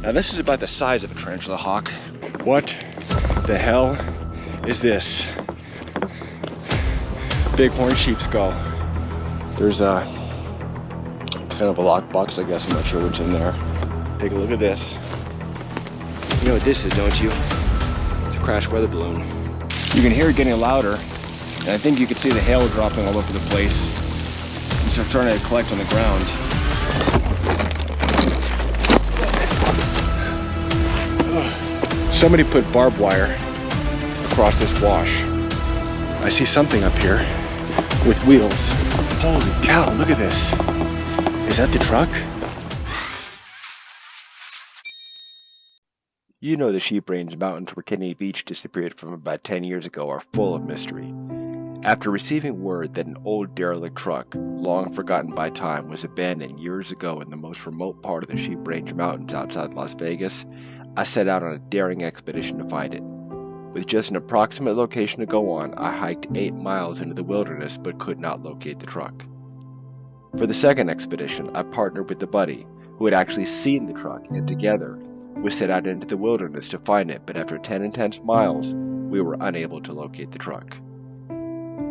Now this is about the size of a tarantula hawk. What the hell is this? Bighorn sheep skull. There's a kind of a lockbox, I guess. I'm not sure what's in there. Take a look at this. You know what this is, don't you? It's a crashed weather balloon. You can hear it getting louder, and I think you can see the hail dropping all over the place. And so starting to collect on the ground. Somebody put barbed wire across this wash. I see something up here with wheels. Holy cow, look at this. Is that the truck? You know the Sheep Range Mountains where Kenny Veach disappeared from about 10 years ago are full of mystery. After receiving word that an old derelict truck, long forgotten by time, was abandoned years ago in the most remote part of the Sheep Range Mountains outside Las Vegas, I set out on a daring expedition to find it. With just an approximate location to go on, I hiked 8 miles into the wilderness but could not locate the truck. For the second expedition, I partnered with a buddy who had actually seen the truck, and together we set out into the wilderness to find it, but after 10 intense miles, we were unable to locate the truck.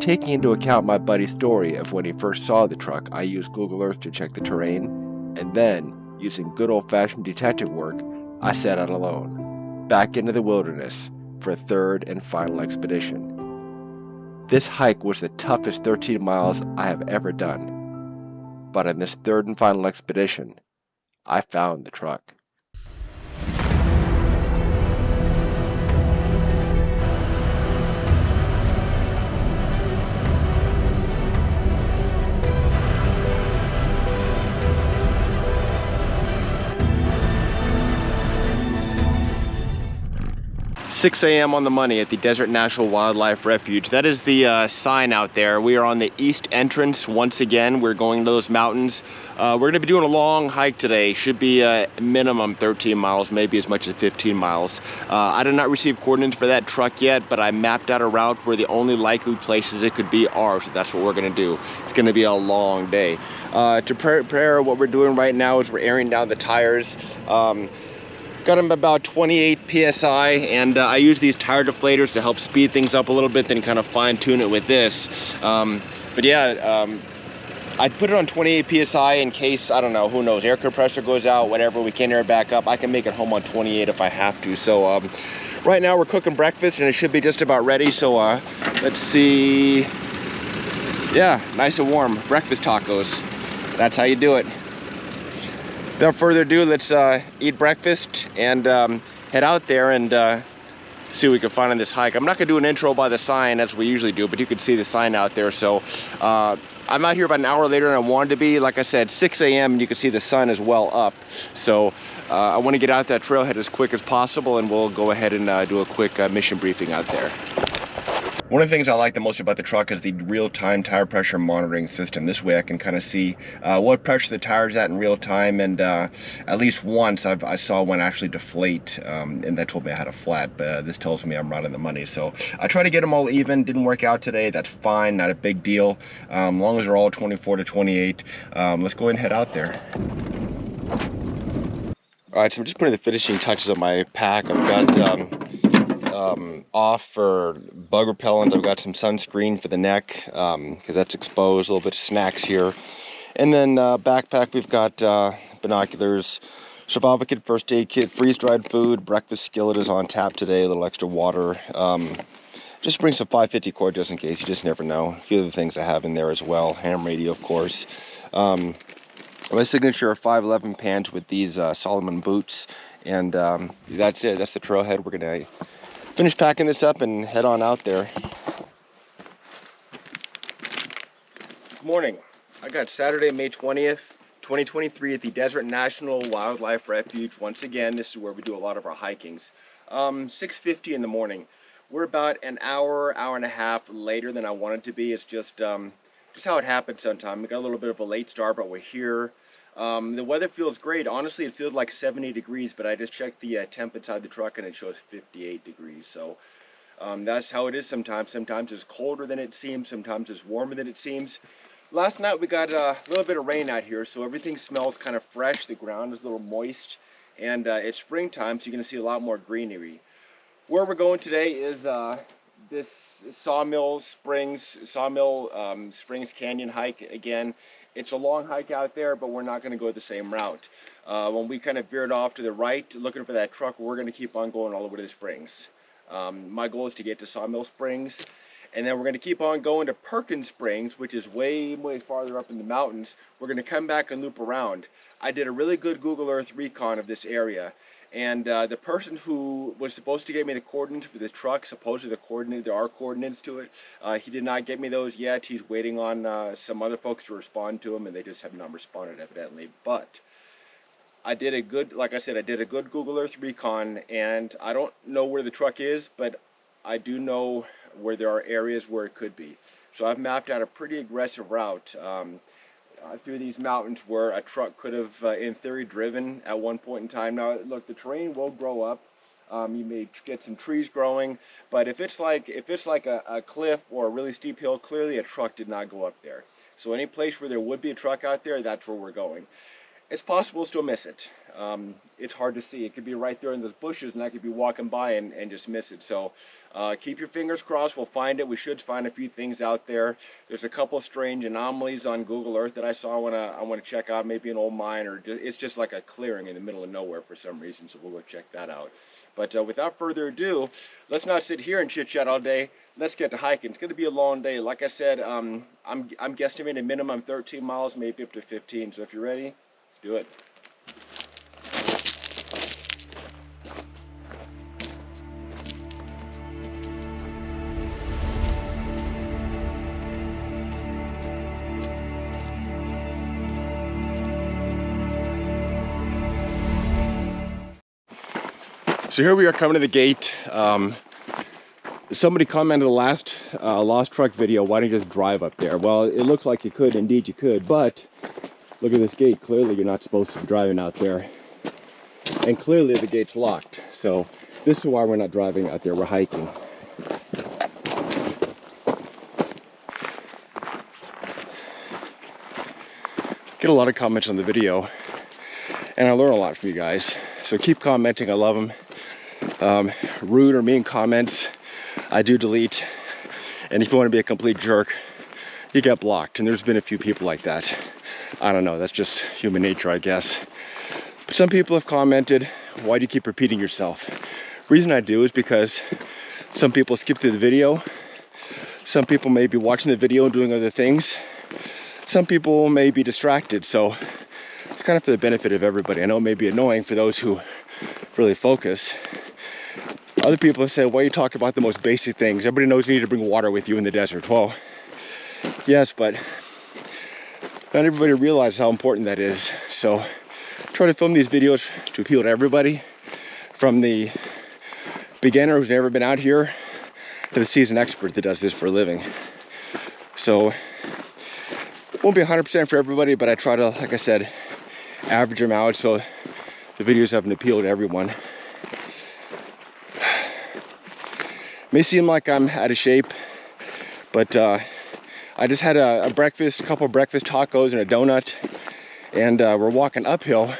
Taking into account my buddy's story of when he first saw the truck, I used Google Earth to check the terrain, and then, using good old-fashioned detective work, I set out alone, back into the wilderness, for a third and final expedition. This hike was the toughest 13 miles I have ever done, but on this third and final expedition, I found the truck. 6 a.m. on the money at the Desert National Wildlife Refuge. That is the sign out there. We are on the east entrance once again. We're going to those mountains. We're going to be doing a long hike today. Should be minimum 13 miles, maybe as much as 15 miles. I did not receive coordinates for that truck yet, but I mapped out a route where the only likely places it could be are, so that's what we're going to do. It's going to be a long day. To prepare, what we're doing right now is we're airing down the tires. Got them about 28 psi, and I use these tire deflators to help speed things up a little bit, then kind of fine tune it with this. But yeah, I'd put it on 28 psi in case, I don't know, who knows, air compressor goes out, whatever, we can't air it back up. I can make it home on 28 if I have to. So right now we're cooking breakfast and it should be just about ready. So let's see. Yeah, nice and warm. Breakfast tacos. That's how you do it. Without further ado, let's eat breakfast and head out there and see what we can find on this hike. I'm not gonna do an intro by the sign as we usually do, but you can see the sign out there. So I'm out here about an hour later than I wanted to be. Like I said, 6 a.m. and you can see the sun is well up. So I want to get out that trailhead as quick as possible, and we'll go ahead and do a quick mission briefing out there. One of the things I like the most about the truck is the real-time tire pressure monitoring system. This way I can kind of see what pressure the tire's at in real time, and at least once I saw one actually deflate, and that told me I had a flat, but this tells me I'm right on the money. So I try to get them all even. Didn't work out today. That's fine, not a big deal. As long as they're all 24 to 28. Let's go ahead and head out there. All right, so I'm just putting the finishing touches on my pack. I've got off for bug repellent. I've got some sunscreen for the neck because that's exposed. A little bit of snacks here, and then backpack. We've got binoculars, survival kit, first aid kit, freeze-dried food. Breakfast skillet is on tap today. A little extra water. Just bring some 550 cord just in case. You just never know. A few of the things I have in there as well. Ham radio, of course. My signature 511 pants with these Solomon boots, and that's it. That's the trailhead. We're gonna finish packing this up and head on out there. Good morning. I got Saturday, May 20th, 2023 at the Desert National Wildlife Refuge. Once again, this is where we do a lot of our hikings. 6:50 in the morning. We're about an hour and a half later than I wanted to be. It's just how it happens sometimes. We got a little bit of a late start, but we're here. The weather feels great. Honestly, it feels like 70 degrees, but I just checked the temp inside the truck and it shows 58 degrees. So that's how it is sometimes. Sometimes it's colder than it seems. Sometimes it's warmer than it seems. Last night we got a little bit of rain out here, so everything smells kind of fresh. The ground is a little moist, and it's springtime, so you're going to see a lot more greenery. Where we're going today is this Sawmill Springs Canyon hike. Again, it's a long hike out there, but we're not going to go the same route. When we kind of veered off to the right looking for that truck, we're going to keep on going all the way to the springs. My goal is to get to Sawmill Springs, and then we're going to keep on going to Perkins Springs, which is way farther up in the mountains. We're going to come back and loop around. I did a really good Google Earth recon of this area, and the person who was supposed to give me the coordinates for the truck, supposedly there are coordinates to it, he did not get me those yet. He's waiting on some other folks to respond to him, and they just have not responded evidently. But I did a good, like I said, I did a good Google Earth recon, and I don't know where the truck is, but I do know where there are areas where it could be. So I've mapped out a pretty aggressive route through these mountains where a truck could have, in theory, driven at one point in time. Now, look, the terrain will grow up. You may get some trees growing, but if it's like a cliff or a really steep hill, clearly a truck did not go up there. So any place where there would be a truck out there, that's where we're going. It's possible to still miss it. It's hard to see. It could be right there in those bushes, and I could be walking by and just miss it. So keep your fingers crossed. We'll find it. We should find a few things out there. There's a couple strange anomalies on Google Earth that I saw. I want to check out. Maybe an old mine, or it's just like a clearing in the middle of nowhere for some reason. So we'll go check that out. But without further ado, let's not sit here and chit chat all day. Let's get to hiking. It's going to be a long day. Like I said, I'm guesstimating a minimum 13 miles, maybe up to 15. So if you're ready, let's do it. So here we are coming to the gate. Somebody commented the last lost truck video, why don't you just drive up there? Well, it looks like you could, indeed you could, but look at this gate. Clearly you're not supposed to be driving out there. And clearly the gate's locked. So this is why we're not driving out there, we're hiking. Get a lot of comments on the video, and I learn a lot from you guys. So keep commenting, I love them. Rude or mean comments, I do delete. And if you want to be a complete jerk, you get blocked. And there's been a few people like that. I don't know, that's just human nature, I guess. But some people have commented, why do you keep repeating yourself? Reason I do is because some people skip through the video. Some people may be watching the video and doing other things. Some people may be distracted. So it's kind of for the benefit of everybody. I know it may be annoying for those who really focus. Other people have said, why you talk about the most basic things? Everybody knows you need to bring water with you in the desert. Well, yes, but not everybody realizes how important that is. So try to film these videos to appeal to everybody, from the beginner who's never been out here to the seasoned expert that does this for a living. So it won't be 100% for everybody, but I try to, like I said, average them out so the videos have an appeal to everyone. May seem like I'm out of shape, but I just had a breakfast, a couple of breakfast tacos and a donut, and we're walking uphill.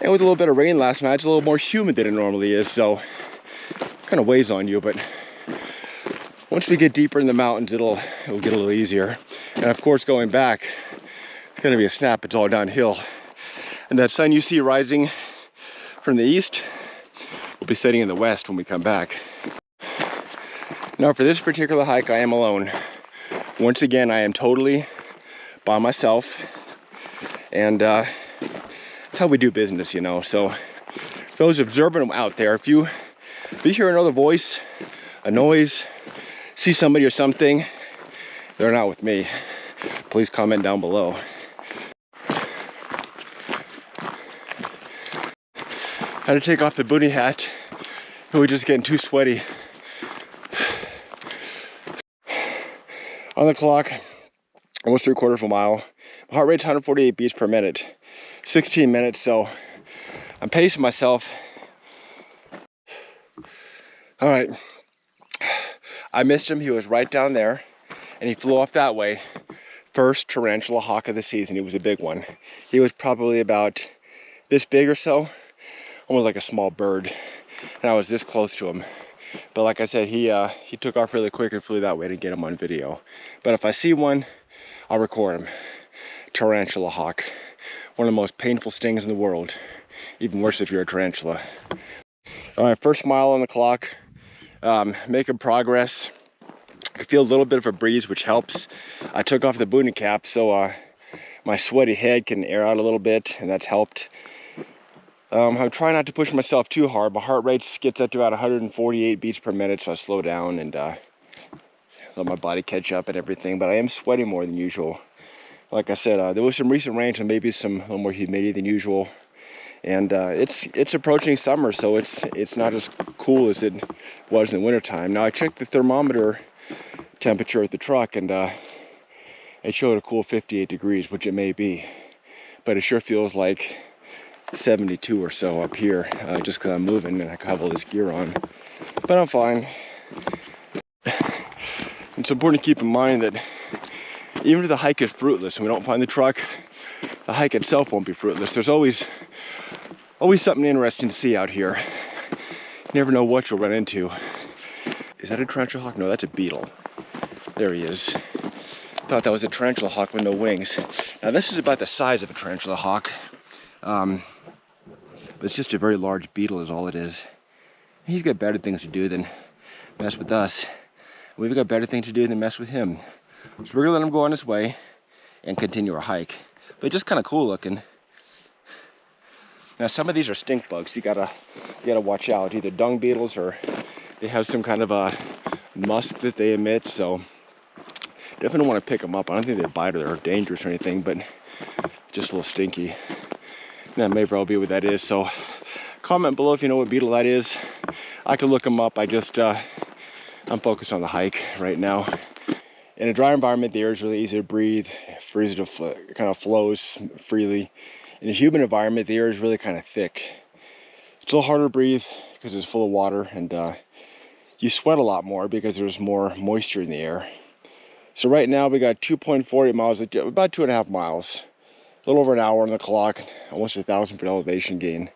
And with a little bit of rain last night, it's a little more humid than it normally is, so it kind of weighs on you. But once we get deeper in the mountains, it'll get a little easier. And of course, going back, it's going to be a snap. It's all downhill. And that sun you see rising from the east will be setting in the west when we come back. Now for this particular hike, I am alone. Once again, I am totally by myself, and that's how we do business, you know. So those observant out there, if you hear another voice, a noise, see somebody or something, they're not with me. Please comment down below. Had to take off the booty hat. We were just getting too sweaty. On the clock, almost 3/4 of a mile. My heart rate's 148 beats per minute. 16 minutes, so I'm pacing myself. All right, I missed him. He was right down there, and he flew off that way. First tarantula hawk of the season. He was a big one. He was probably about this big or so, almost like a small bird, and I was this close to him. But like I said, he took off really quick and flew that way to get him on video. But if I see one, I'll record him. Tarantula hawk, one of the most painful stings in the world. Even worse if you're a tarantula. All right, first mile on the clock. Making progress. I feel a little bit of a breeze, which helps. I took off the booty cap so my sweaty head can air out a little bit, and that's helped. I'm trying not to push myself too hard. My heart rate gets up to about 148 beats per minute, so I slow down and let my body catch up and everything. But I am sweating more than usual. Like I said, there was some recent rain, so maybe a little more humidity than usual. And it's approaching summer, so it's not as cool as it was in the wintertime. Now I checked the thermometer temperature at the truck, and it showed a cool 58 degrees, which it may be, but it sure feels like 72 or so up here, just because I'm moving and I have all this gear on. But I'm fine. It's important to keep in mind that even if the hike is fruitless and we don't find the truck, the hike itself won't be fruitless. There's always something interesting to see out here. You never know what you'll run into. Is that a tarantula hawk? No, that's a beetle. There he is. Thought that was a tarantula hawk with no wings. Now this is about the size of a tarantula hawk. But it's just a very large beetle is all it is. He's got better things to do than mess with us. We've got better things to do than mess with him. So we're gonna let him go on his way and continue our hike. But just kind of cool looking. Now some of these are stink bugs. You gotta watch out. Either dung beetles or they have some kind of a musk that they emit. So definitely don't want to pick them up. I don't think they bite or they're dangerous or anything, but just a little stinky. That may probably be what that is. So comment below if you know what beetle that is. I can look them up. I'm focused on the hike right now. In a dry environment, the air is really easy to breathe, it kind of flows freely. In a humid environment, the air is really kind of thick. It's a little harder to breathe because it's full of water, and you sweat a lot more because there's more moisture in the air. So right now we got 2.48 miles, about 2.5 miles, a little over an hour on the clock, almost 1,000 foot elevation gain.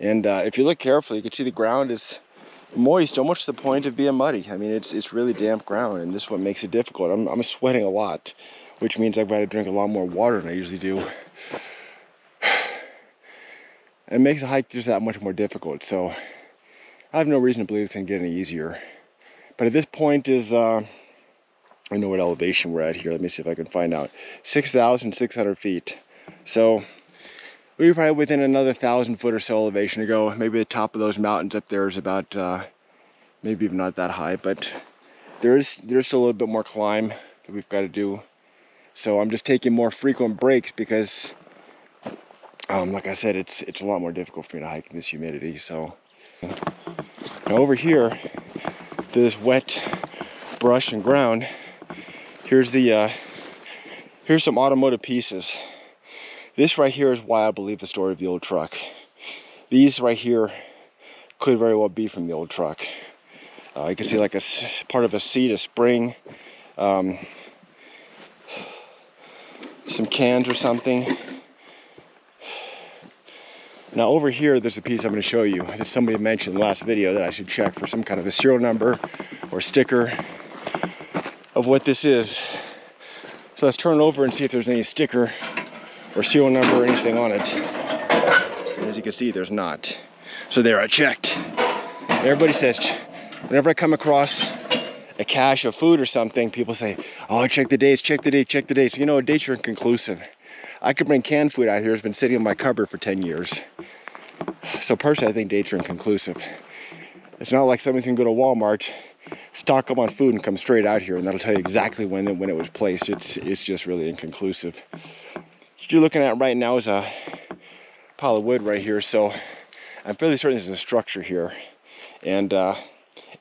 And if you look carefully, you can see the ground is moist, almost to the point of being muddy. I mean, it's really damp ground, and this is what makes it difficult. I'm sweating a lot, which means I've got to drink a lot more water than I usually do. It makes the hike just that much more difficult, so I have no reason to believe it's going to get any easier. But at this point is, I know what elevation we're at here. Let me see if I can find out. 6,600 feet. So we're probably within another 1,000 foot or so elevation to go. Maybe the top of those mountains up there is about, maybe even not that high, but there's still a little bit more climb that we've got to do. So I'm just taking more frequent breaks because, like I said, it's a lot more difficult for me to hike in this humidity. So now over here, to this wet brush and ground, here's some automotive pieces. This right here is why I believe the story of the old truck. These right here could very well be from the old truck. You can see like a part of a seat, a spring, some cans or something. Now over here, there's a piece I'm going to show you that somebody mentioned in the last video that I should check for some kind of a serial number or sticker of what this is. So let's turn it over and see if there's any sticker or serial number or anything on it. And as you can see, there's not. So there, I checked. Everybody says, whenever I come across a cache of food or something, people say, oh, check the dates, check the date, check the dates. You know, dates are inconclusive. I could bring canned food out here. It's been sitting in my cupboard for 10 years. So personally, I think dates are inconclusive. It's not like somebody's gonna go to Walmart, stock up on food and come straight out here and that'll tell you exactly when it was placed. It's just really inconclusive. What you're looking at right now is a pile of wood right here, so I'm fairly certain there's a structure here. And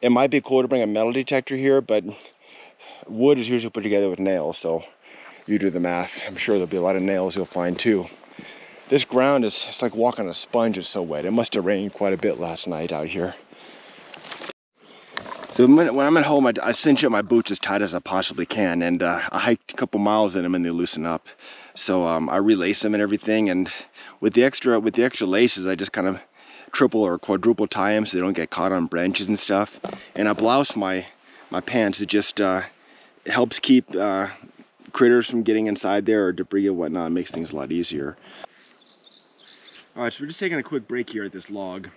it might be cool to bring a metal detector here, but wood is usually put together with nails, so you do the math. I'm sure there'll be a lot of nails you'll find too. This ground it's like walking on a sponge, it's so wet. It must have rained quite a bit last night out here. So when I'm at home, I cinch up my boots as tight as I possibly can, and I hiked a couple miles in them and they loosen up. So I relace them and everything, and with the extra laces, I just kind of triple or quadruple tie them so they don't get caught on branches and stuff. And I blouse my pants. It just helps keep critters from getting inside there, or debris or whatnot. It makes things a lot easier. All right, so we're just taking a quick break here at this log.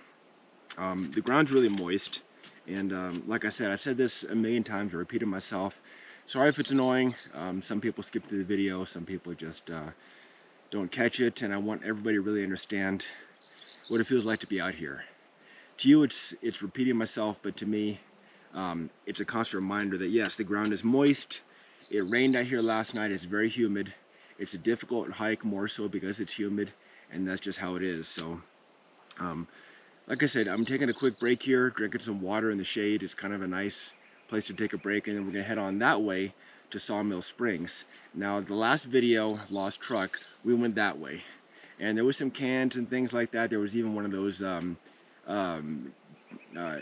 The ground's really moist, and like I said, I've said this a million times, I repeated myself. Sorry if it's annoying. Some people skip through the video, some people just don't catch it, and I want everybody to really understand what it feels like to be out here. To you, it's repeating myself, but to me, it's a constant reminder that yes, the ground is moist. It rained out here last night. It's very humid. It's a difficult hike, more so because it's humid, and that's just how it is. So like I said, I'm taking a quick break here, drinking some water in the shade. It's kind of a nice place to take a break, and then we're gonna head on that way to Sawmill Springs. Now, the last video, Lost Truck, we went that way, and there was some cans and things like that. There was even one of those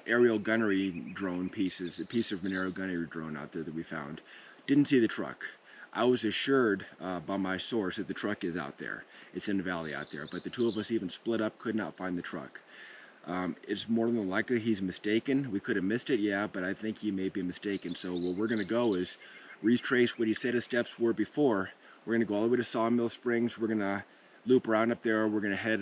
aerial gunnery drone pieces, a piece of an aerial gunnery drone out there that we found. Didn't see the truck. I was assured by my source that the truck is out there. It's in the valley out there, but the two of us even split up, could not find the truck. It's more than likely he's mistaken. We could have missed it, yeah, but I think he may be mistaken. So what we're gonna go is retrace what he said his steps were before. We're gonna go all the way to Sawmill Springs. We're gonna loop around up there. We're gonna head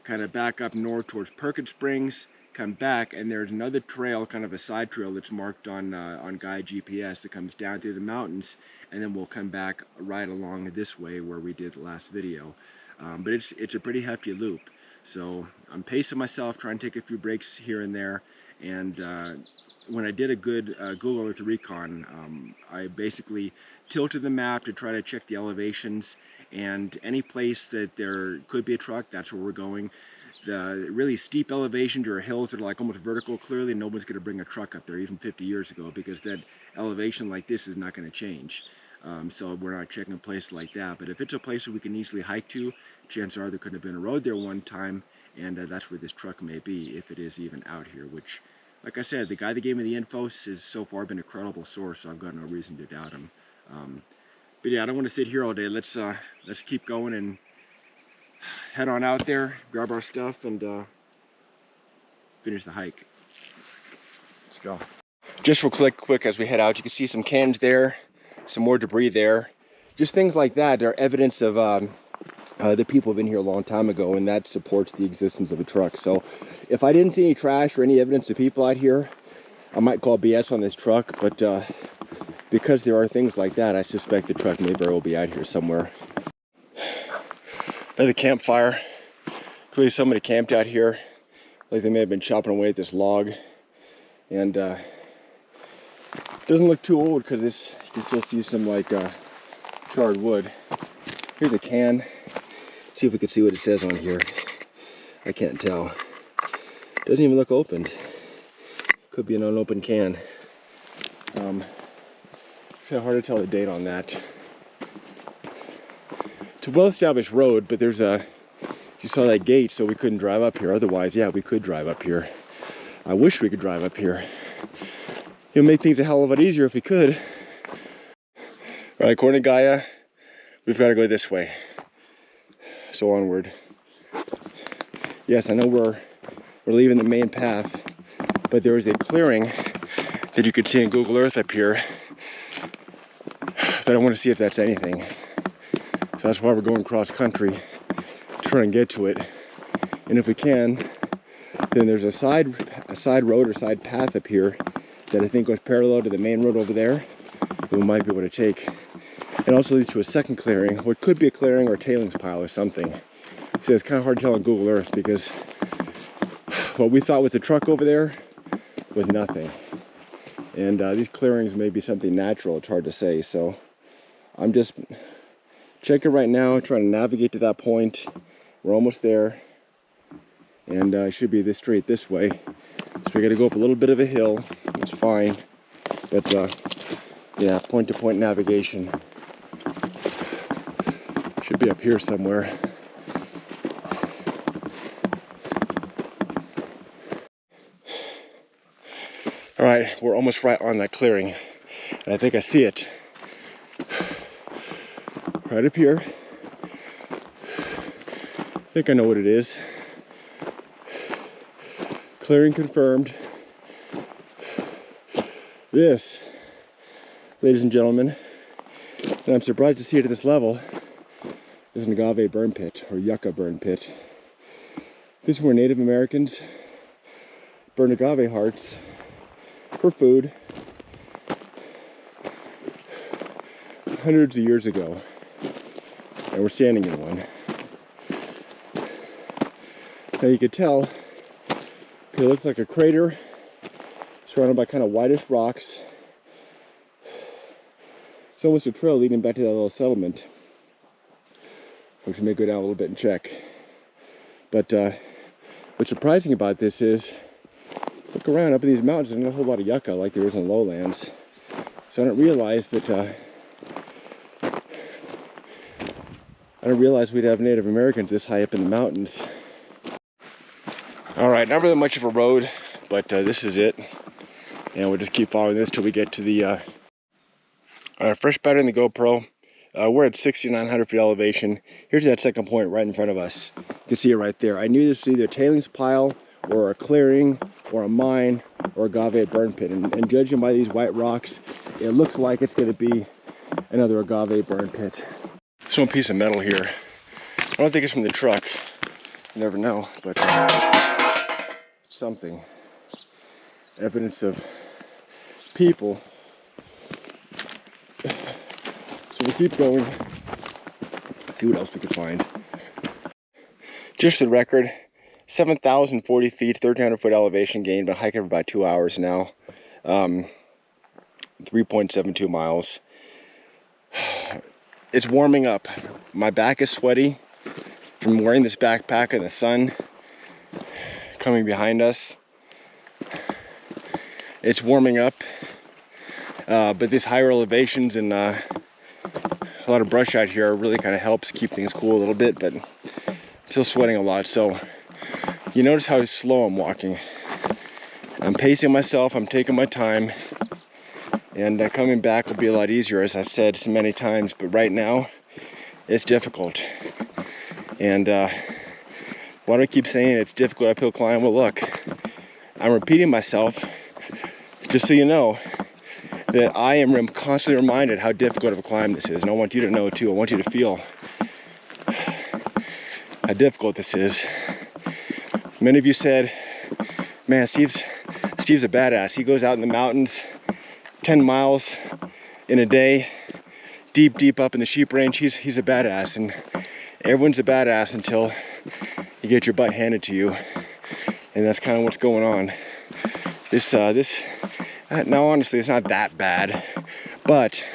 kind of back up north towards Perkins Springs, come back, and there's another trail, kind of a side trail that's marked on Guide GPS that comes down through the mountains, and then we'll come back right along this way where we did the last video. But it's a pretty hefty loop. So I'm pacing myself, trying to take a few breaks here and there. And when I did a good Google Earth recon, I basically tilted the map to try to check the elevations, and any place that there could be a truck, that's where we're going. The really steep elevations or hills that are like almost vertical, clearly no one's going to bring a truck up there even 50 years ago, because that elevation like this is not going to change. So we're not checking a place like that. But if it's a place that we can easily hike to, chances are there could have been a road there one time, and that's where this truck may be, if it is even out here, which, like I said, the guy that gave me the info has so far been a credible source, so I've got no reason to doubt him. But yeah, I don't want to sit here all day. Let's keep going and head on out there, grab our stuff, and finish the hike. Let's go. Just real quick as we head out, you can see some cans there, some more debris there. Just things like that are evidence of the people have been here a long time ago, and that supports the existence of a truck. So if I didn't see any trash or any evidence of people out here, I might call BS on this truck, but because there are things like that, I suspect the truck may very well be out here somewhere. Another campfire. Clearly somebody camped out here, like they may have been chopping away at this log, and it doesn't look too old because this, you can still see some like charred wood. Here's a can. See if we can see what it says on here. I can't tell. Doesn't even look opened. Could be an unopened can. It's hard to tell the date on that. It's a well-established road, but there's you saw that gate, so we couldn't drive up here. Otherwise, yeah, we could drive up here. I wish we could drive up here. It would make things a hell of a lot easier if we could. All right, according to Gaia, we've got to go this way. So onward. Yes, I know we're leaving the main path, but there is a clearing that you could see in Google Earth up here that I want to see if that's anything. So that's why we're going cross country to try and get to it. And if we can, then there's a side road or side path up here that I think goes parallel to the main road over there that we might be able to take. It also leads to a second clearing, what could be a clearing or a tailings pile or something. So it's kind of hard to tell on Google Earth because what we thought was a truck over there was nothing. And these clearings may be something natural, it's hard to say. So I'm just checking right now, trying to navigate to that point. We're almost there. And it should be this straight this way. So we got to go up a little bit of a hill. It's fine. But yeah, point-to-point navigation. Should be up here somewhere. All right, we're almost right on that clearing. And I think I see it. Right up here. think I know what it is. Clearing confirmed. This, ladies and gentlemen, and I'm surprised to see it at this level, is an agave burn pit, or yucca burn pit. This is where Native Americans burn agave hearts for food hundreds of years ago. And we're standing in one. Now you can tell, it looks like a crater surrounded by kind of whitish rocks. It's almost a trail leading back to that little settlement, which we may go down a little bit and check. But what's surprising about this is, look around up in these mountains, there's not a whole lot of yucca like there is in the lowlands. So I didn't realize we'd have Native Americans this high up in the mountains. All right, not really much of a road, but this is it. And we'll just keep following this till we get to the fresh battery in the GoPro. We're at 6,900 feet elevation. Here's that second point right in front of us. You can see it right there. I knew this was either a tailings pile or a clearing or a mine or agave burn pit. And judging by these white rocks, it looks like it's going to be another agave burn pit. There's one piece of metal here. I don't think it's from the truck. You never know, but something. Evidence of people. So we'll keep going, see what else we can find. Just for the record, 7,040 feet, 1,300 foot elevation gain. Been hiking for about 2 hours now. 3.72 miles. It's warming up. My back is sweaty from wearing this backpack in the sun coming behind us. It's warming up, but these higher elevations and a lot of brush out here really kind of helps keep things cool a little bit, but I'm still sweating a lot. So you notice how slow I'm walking. I'm pacing myself, I'm taking my time, and coming back will be a lot easier, as I've said so many times, but right now it's difficult. And why do I keep saying it's difficult uphill climb? Well, look, I'm repeating myself just so you know that I am constantly reminded how difficult of a climb this is, and I want you to know too. I want you to feel how difficult this is. Many of you said, man, Steve's a badass. He goes out in the mountains 10 miles in a day, deep up in the sheep range. He's a badass, and everyone's a badass until you get your butt handed to you, and that's kind of what's going on. Now honestly, it's not that bad, but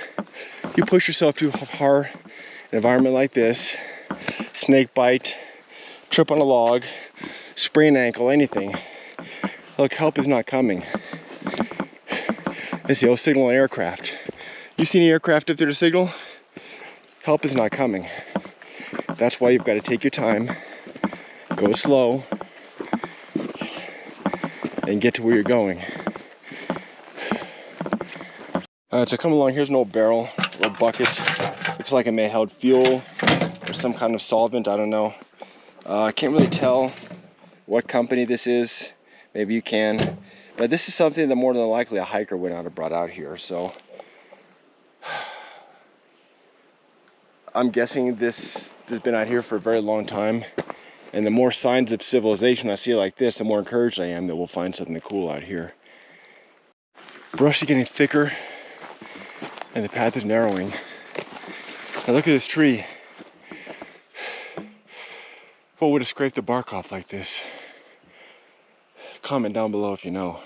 you push yourself too hard in an environment like this, snake bite, trip on a log, sprain ankle, anything. Look, help is not coming. It's the old signal on aircraft. You see any aircraft up there to signal? Help is not coming. That's why you've got to take your time, go slow, and get to where you're going. So come along, here's an old barrel, old bucket. Looks like it may have held fuel or some kind of solvent, I don't know. I can't really tell what company this is. Maybe you can. But this is something that more than likely a hiker would not have brought out here. So I'm guessing this has been out here for a very long time. And the more signs of civilization I see like this, the more encouraged I am that we'll find something cool out here. Brush is getting thicker and the path is narrowing. Now look at this tree. What would have scraped the bark off like this? Comment down below if you know.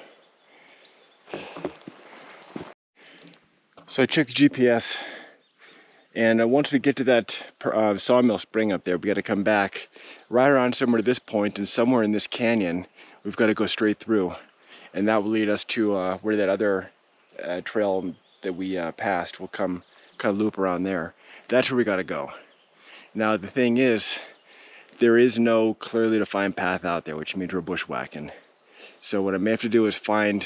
So I checked the GPS, and once we get to that sawmill spring up there, we got to come back right around somewhere to this point, and somewhere in this canyon we've got to go straight through, and that will lead us to where that other trail that we passed will come kind of loop around there. That's where we got to go. Now the thing is, there is no clearly defined path out there, which means we're bushwhacking. So what I may have to do is find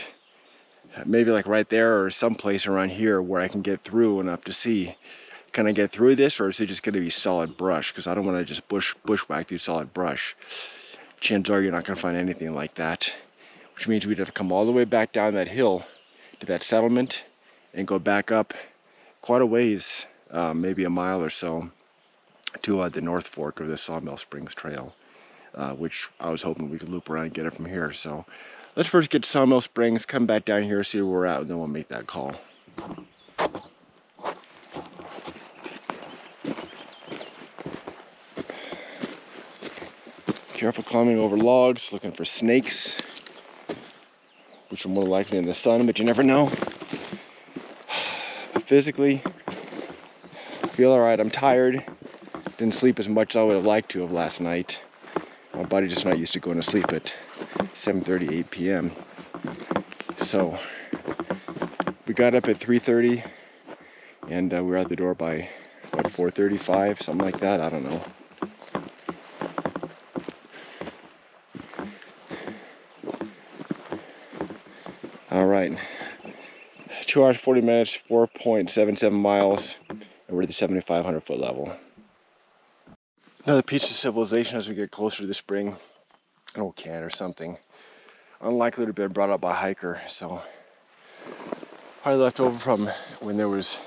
maybe like right there or someplace around here where I can get through enough to see Can I get through this, or is it just going to be solid brush? Because I don't want to just bushwhack through solid brush. Chances are you're not going to find anything like that, which means we'd have to come all the way back down that hill to that settlement and go back up quite a ways, maybe a mile or so, to the North Fork of the Sawmill Springs Trail, which I was hoping we could loop around and get it from here. So let's first get to Sawmill Springs, come back down here, see where we're at, and then we'll make that call. Careful climbing over logs, looking for snakes, which are more likely in the sun, but you never know. Physically, feel all right. I'm tired. Didn't sleep as much as I would have liked to have last night. My body's just not used to going to sleep at 7:30, 8 p.m. So we got up at 3:30, and we were out the door by about 4:35, something like that. I don't know. All right, 2 hours, 40 minutes, 4.77 miles, and we're at the 7,500 foot level. Another piece of civilization as we get closer to the spring. An old can or something. Unlikely to have been brought up by a hiker, so probably left over from when there was,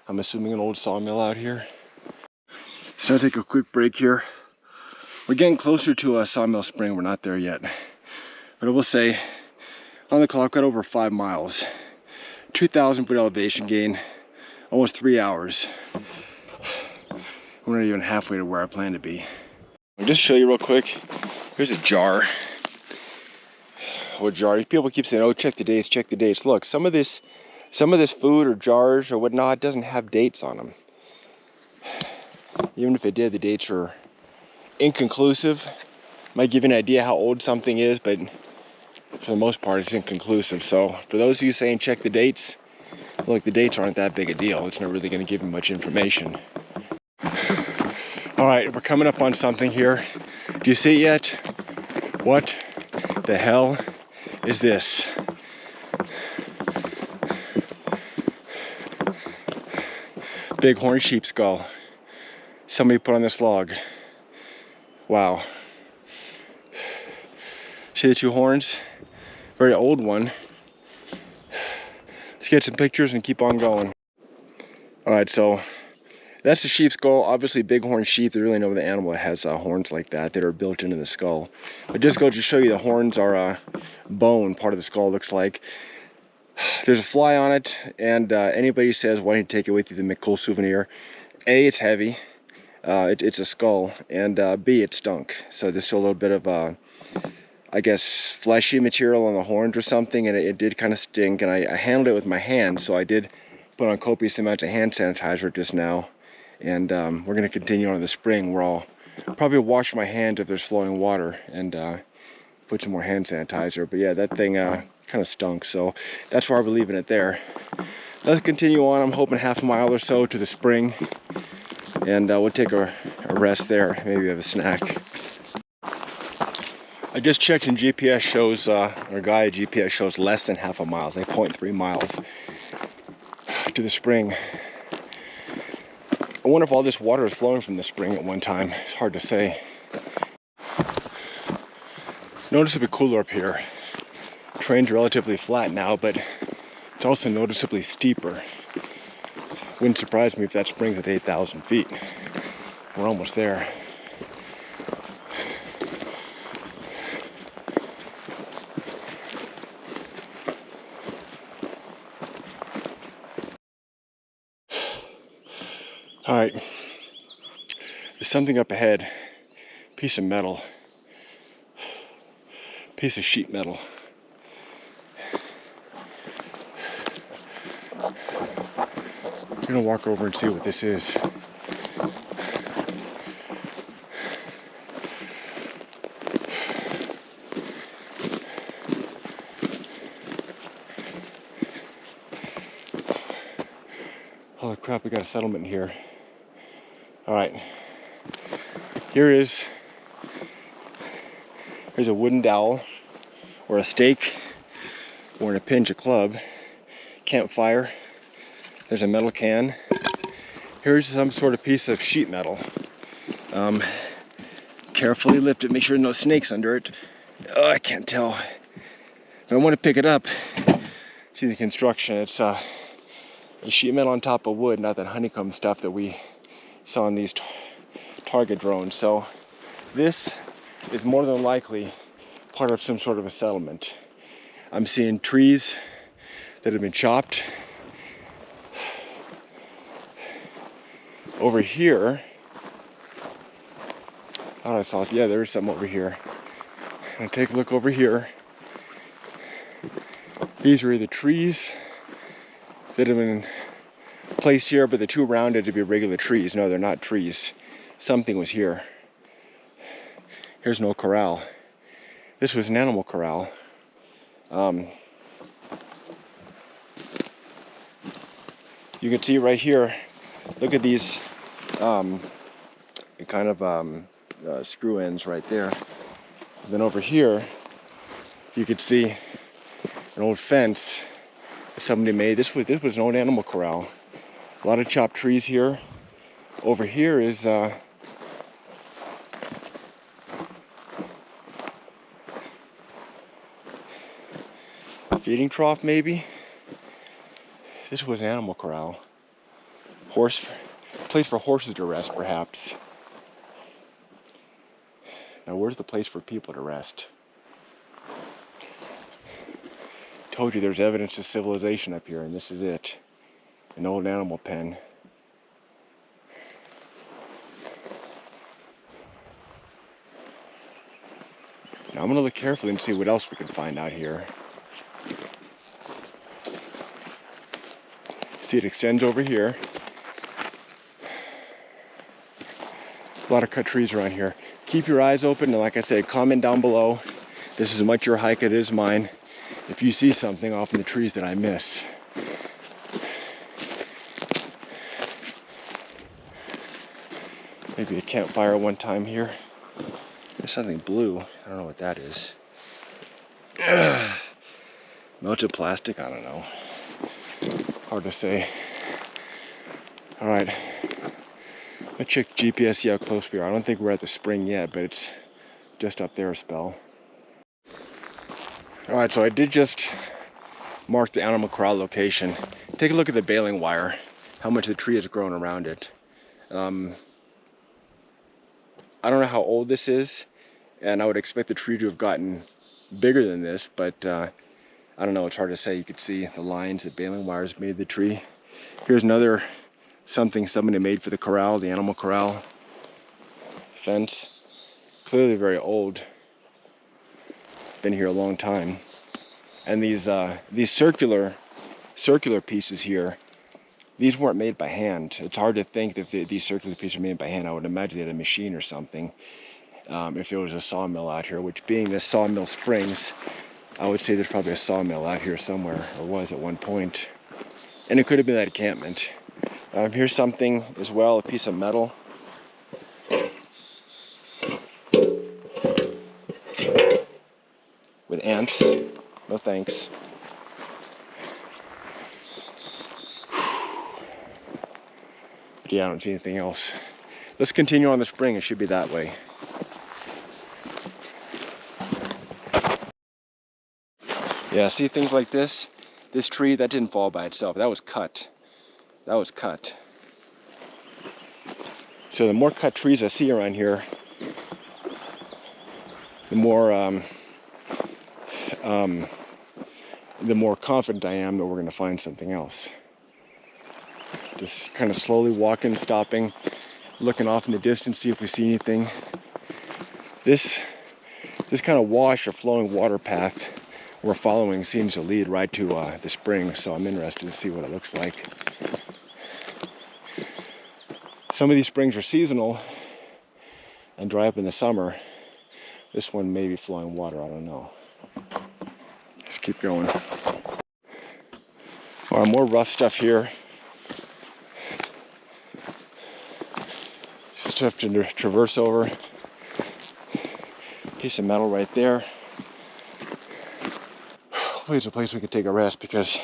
I'm assuming, an old sawmill out here. So I'll take a quick break here. We're getting closer to a Sawmill Spring. We're not there yet, but I will say, on the clock, got over 5 miles, 2,000 foot elevation gain, almost 3 hours. We're not even halfway to where I plan to be. I'll just show you real quick. Here's a jar. What jar? People keep saying, "Oh, check the dates, check the dates." Look, some of this food or jars or whatnot doesn't have dates on them. Even if it did, the dates are inconclusive. Might give you an idea how old something is, but for the most part, it's inconclusive. So for those of you saying check the dates, look, the dates aren't that big a deal. It's not really going to give you much information. All right, we're coming up on something here. Do you see it yet? What the hell is this? Bighorn sheep skull. Somebody put on this log. Wow. See the 2 horns? Very old one. Let's get some pictures and keep on going. All right, so that's the sheep skull. Obviously, bighorn sheep, they really know the animal that has horns like that are built into the skull. But just go to show you the horns are bone, part of the skull looks like. There's a fly on it, and anybody says, why don't you take it with you to make a cool souvenir? A, it's heavy. It's a skull, and B, it stunk. So there's still a little bit of, I guess, fleshy material on the horns or something, and it did kind of stink, and I handled it with my hand, so I did put on copious amounts of hand sanitizer just now. And we're going to continue on to the spring where I'll probably wash my hands if there's flowing water and put some more hand sanitizer. But yeah, that thing kind of stunk, so that's why we're leaving it there. Let's continue on. I'm hoping half a mile or so to the spring, and we'll take a rest there, maybe have a snack. I just checked, and GPS shows, our guy at GPS shows less than half a mile, like 0.3 miles to the spring. I wonder if all this water is flowing from the spring at one time. It's hard to say. Noticeably cooler up here. Terrain's relatively flat now, but it's also noticeably steeper. Wouldn't surprise me if that spring's at 8,000 feet. We're almost there. All right, there's something up ahead. Piece of metal. Piece of sheet metal. I'm gonna walk over and see what this is. Holy crap, we got a settlement here. All right, here's a wooden dowel, or a stake, or in a pinch, a club, campfire. There's a metal can, Here's some sort of piece of sheet metal. Carefully lift it, make sure no snakes under it. Oh, I can't tell. If I want to pick it up, see the construction. It's a sheet metal on top of wood, not that honeycomb stuff that we saw in these target drones. So this is more than likely part of some sort of a settlement. I'm seeing trees that have been chopped. Over here, thought I saw, yeah, there's some over here. And take a look over here. These are the trees that have been placed here, but they're too rounded to be regular trees. No, they're not trees. Something was here. Here's no corral. This was an animal corral. You can see right here, look at these kind of screw ends right there. And then over here, you could see an old fence that somebody made. This was an old animal corral. A lot of chopped trees here. Over here is feeding trough, maybe. This was an animal corral. Place for horses to rest, perhaps. Now, where's the place for people to rest? Told you there's evidence of civilization up here, and this is it. An old animal pen. Now I'm gonna look carefully and see what else we can find out here. See, it extends over here. A lot of cut trees around here. Keep your eyes open, and like I said, comment down below. This is as much your hike as it is mine. If you see something off in the trees that I miss. Maybe a campfire one time here. There's something blue. I don't know what that is. Melted plastic? I don't know. Hard to say. All right. Let's check the GPS, see how close we are. I don't think we're at the spring yet, but it's just up there a spell. All right, so I did just mark the animal corral location. Take a look at the baling wire, how much the tree has grown around it. I don't know how old this is, and I would expect the tree to have gotten bigger than this, but I don't know, it's hard to say. You could see the lines that baling wires made the tree. Here's another something somebody made for the corral, the animal corral fence. Clearly very old. Been here a long time. And these circular pieces here, these weren't made by hand. It's hard to think that these circular pieces are made by hand. I would imagine they had a machine or something. If there was a sawmill out here, which being this Sawmill Springs, I would say there's probably a sawmill out here somewhere, or was at one point. And it could have been that encampment. Here's something as well, a piece of metal. With ants. No thanks. But yeah, I don't see anything else. Let's continue on the spring. It should be that way. Yeah, see things like this? This tree, that didn't fall by itself. That was cut. That was cut. So the more cut trees I see around here, the more confident I am that we're going to find something else. Just kind of slowly walking, stopping, looking off in the distance, see if we see anything. This kind of wash or flowing water path we're following seems to lead right to the spring, so I'm interested to see what it looks like. Some of these springs are seasonal and dry up in the summer. This one may be flowing water, I don't know. Just keep going. All right, more rough stuff here. Stuff to traverse over. Piece of metal right there. Hopefully it's a place we can take a rest, because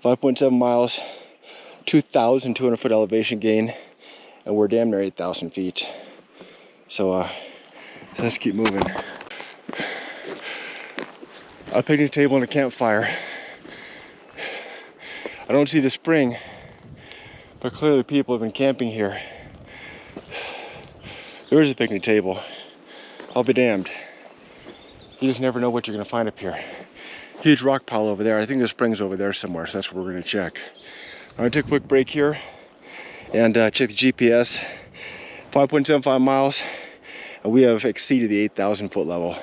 5.7 miles, 2,200 foot elevation gain, and we're damn near 8,000 feet. So let's keep moving. A picnic table and a campfire. I don't see the spring, but clearly people have been camping here. There is a picnic table. I'll be damned. You just never know what you're gonna find up here. Huge rock pile over there. I think the spring's over there somewhere, so that's what we're gonna check. I'm gonna take a quick break here and check the GPS. 5.75 miles, and we have exceeded the 8,000 foot level.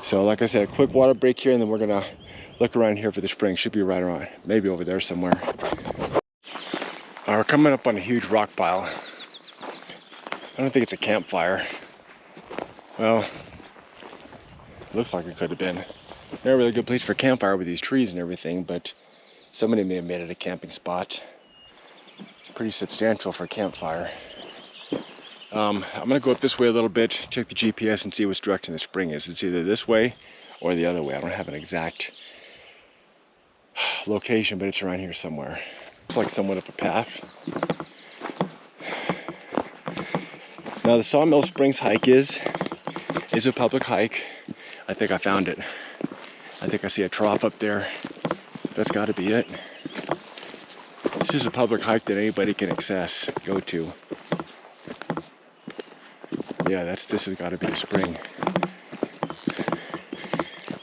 So like I said, quick water break here, and then we're gonna look around here for the spring. Should be right around, maybe over there somewhere. We're coming up on a huge rock pile. I don't think it's a campfire. Well, looks like it could have been. Not a really good place for a campfire with these trees and everything, but somebody may have made it a camping spot. It's pretty substantial for a campfire. I'm gonna go up this way a little bit, check the GPS and see which direction the spring is. It's either this way or the other way. I don't have an exact location, but it's around here somewhere. Looks like somewhat of a path. Now the Sawmill Springs hike is a public hike. I think I found it. I think I see a trough up there. That's got to be it. This is a public hike that anybody can access, go to. Yeah, this has got to be the spring.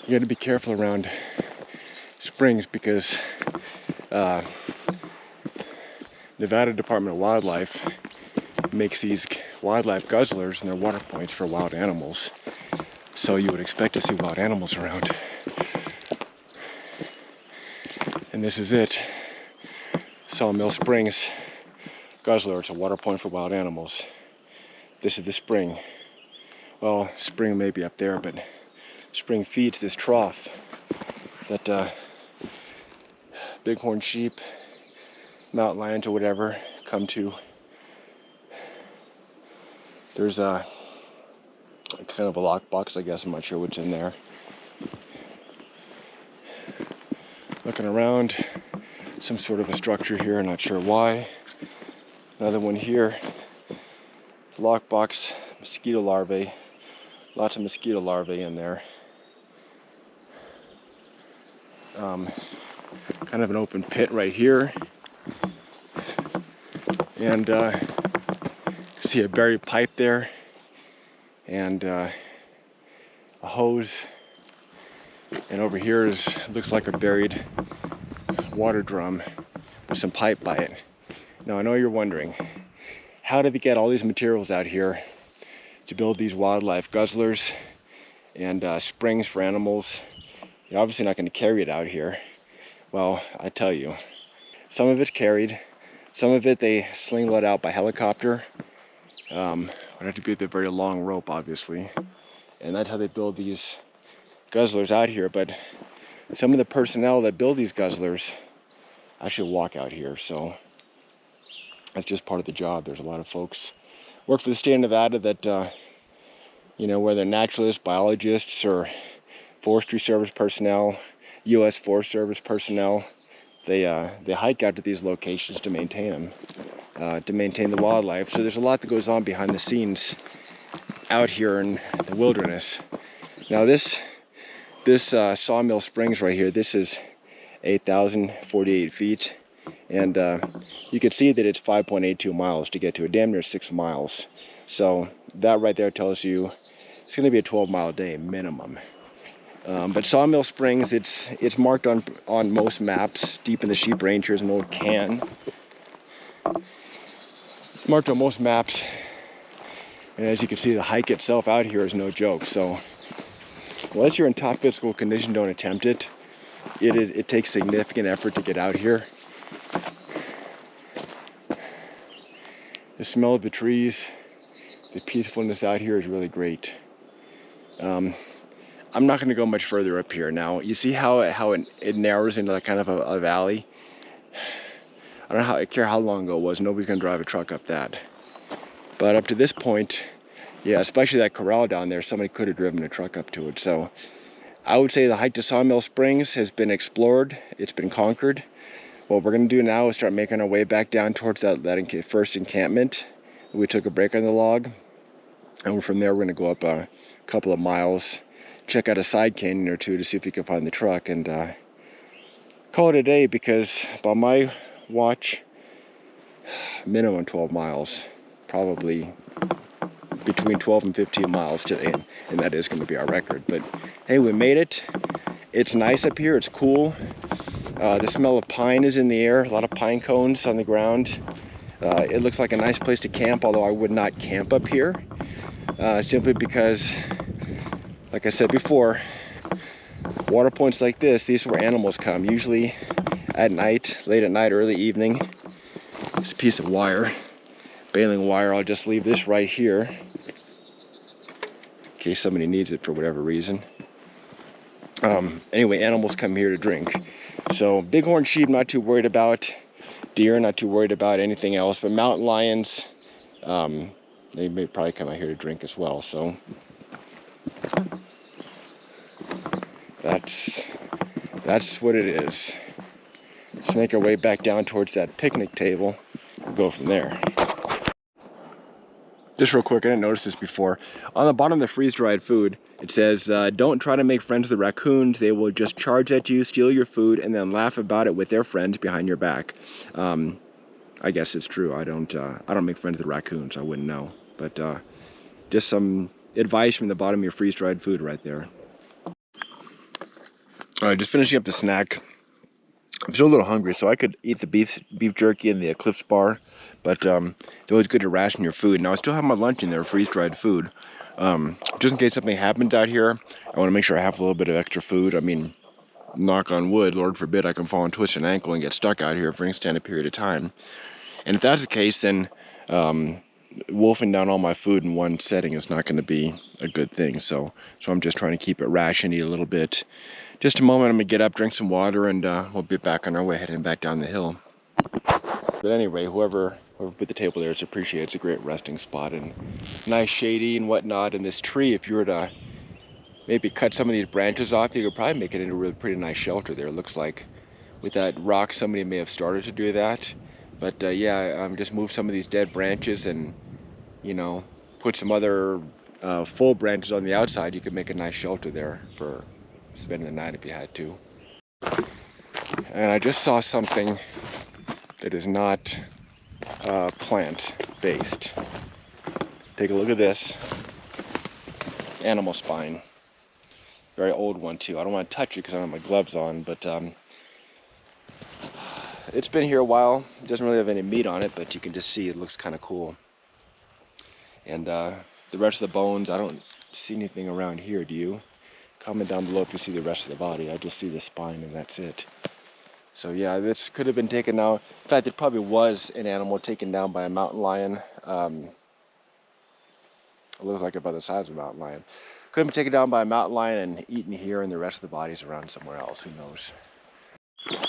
You got to be careful around springs because Nevada Department of Wildlife makes these wildlife guzzlers and they're water points for wild animals. So you would expect to see wild animals around. And this is it. Sawmill Springs Guzzler. It's a water point for wild animals. This is the spring. Well, spring may be up there, but spring feeds this trough that bighorn sheep, mountain lions, or whatever come to. There's a kind of a lockbox, I guess. I'm not sure what's in there. Looking around, some sort of a structure here, not sure why. Another one here. Lockbox, mosquito larvae. Lots of mosquito larvae in there. Kind of an open pit right here. And see a buried pipe there. And a hose. And over here looks like a buried water drum with some pipe by it. Now I know you're wondering, how did they get all these materials out here to build these wildlife guzzlers and springs for animals? You're obviously not going to carry it out here. Well, I tell you, some of it's carried, some of it they sling load out by helicopter. Would have to be with a very long rope, obviously, and that's how they build these guzzlers out here. But some of the personnel that build these guzzlers actually walk out here, so that's just part of the job. There's a lot of folks work for the state of Nevada that you know, whether naturalists, biologists, or Forestry Service personnel, U.S. Forest Service personnel, they hike out to these locations to maintain them, to maintain the wildlife. So there's a lot that goes on behind the scenes out here in the wilderness. Now this Sawmill Springs right here, this is 8,048 feet, and you can see that it's 5.82 miles to get to it, damn near 6 miles. So that right there tells you it's going to be a 12-mile day minimum. But Sawmill Springs, it's marked on most maps. Deep in the Sheep Range, here's an old can. It's marked on most maps, and as you can see, the hike itself out here is no joke. So unless you're in top physical condition, don't attempt it. It takes significant effort to get out here. The smell of the trees, the peacefulness out here is really great. I'm not going to go much further up here now. You see how it narrows into kind of a valley? I don't care how long ago it was. Nobody's going to drive a truck up that. But up to this point, yeah, especially that corral down there, somebody could have driven a truck up to it. So I would say the hike to Sawmill Springs has been explored. It's been conquered. what we're gonna do now is start making our way back down towards that first encampment. We took a break on the log, and from there we're gonna go up a couple of miles, check out a side canyon or two to see if we can find the truck, and call it a day, because by my watch, minimum 12 miles, probably between 12 and 15 miles today, and that is going to be our record. But hey, we made it. It's nice up here. It's cool. The smell of pine is in the air. A lot of pine cones on the ground. It looks like a nice place to camp, although I would not camp up here, simply because, like I said before, water points like this, these are where animals come, usually at night, late at night, early evening. It's a piece of wire, baling wire. I'll just leave this right here in case somebody needs it for whatever reason. Anyway, animals come here to drink. So bighorn sheep, not too worried about. Deer, not too worried about. Anything else, but mountain lions, they may probably come out here to drink as well. So that's what it is. Let's make our way back down towards that picnic table and go from there. Just real quick, I didn't notice this before. On the bottom of the freeze-dried food, it says, don't try to make friends with the raccoons. They will just charge at you, steal your food, and then laugh about it with their friends behind your back. I guess it's true. I don't make friends with raccoons. I wouldn't know. But just some advice from the bottom of your freeze-dried food right there. All right, just finishing up the snack. I'm still a little hungry, so I could eat the beef jerky and the Eclipse bar, but it's always good to ration your food. Now, I still have my lunch in there, freeze-dried food. Just in case something happens out here, I want to make sure I have a little bit of extra food. I mean, knock on wood, Lord forbid I can fall and twist an ankle and get stuck out here for an extended period of time. And if that's the case, then wolfing down all my food in one setting is not going to be a good thing. So I'm just trying to keep it rationed, eat a little bit. Just a moment, I'm gonna get up, drink some water, and we'll be back on our way, heading back down the hill. But anyway, whoever put the table there, it's appreciated. It's a great resting spot and nice shady and whatnot. And this tree, if you were to maybe cut some of these branches off, you could probably make it into a really pretty nice shelter there. It looks like with that rock, somebody may have started to do that. But yeah, just move some of these dead branches and, you know, put some other full branches on the outside. You could make a nice shelter there for spending the night if you had to. And I just saw something that is not plant-based. Take a look at this. Animal spine. Very old one too. I don't want to touch it because I don't have my gloves on, but it's been here a while. It doesn't really have any meat on it, but you can just see it looks kind of cool. And the rest of the bones, I don't see anything around here, do you? Comment down below if you see the rest of the body. I just see the spine and that's it. So yeah, this could have been taken out. In fact, it probably was an animal taken down by a mountain lion. It looks like about the size of a mountain lion. Could have been taken down by a mountain lion and eaten here, and the rest of the body's around somewhere else. Who knows?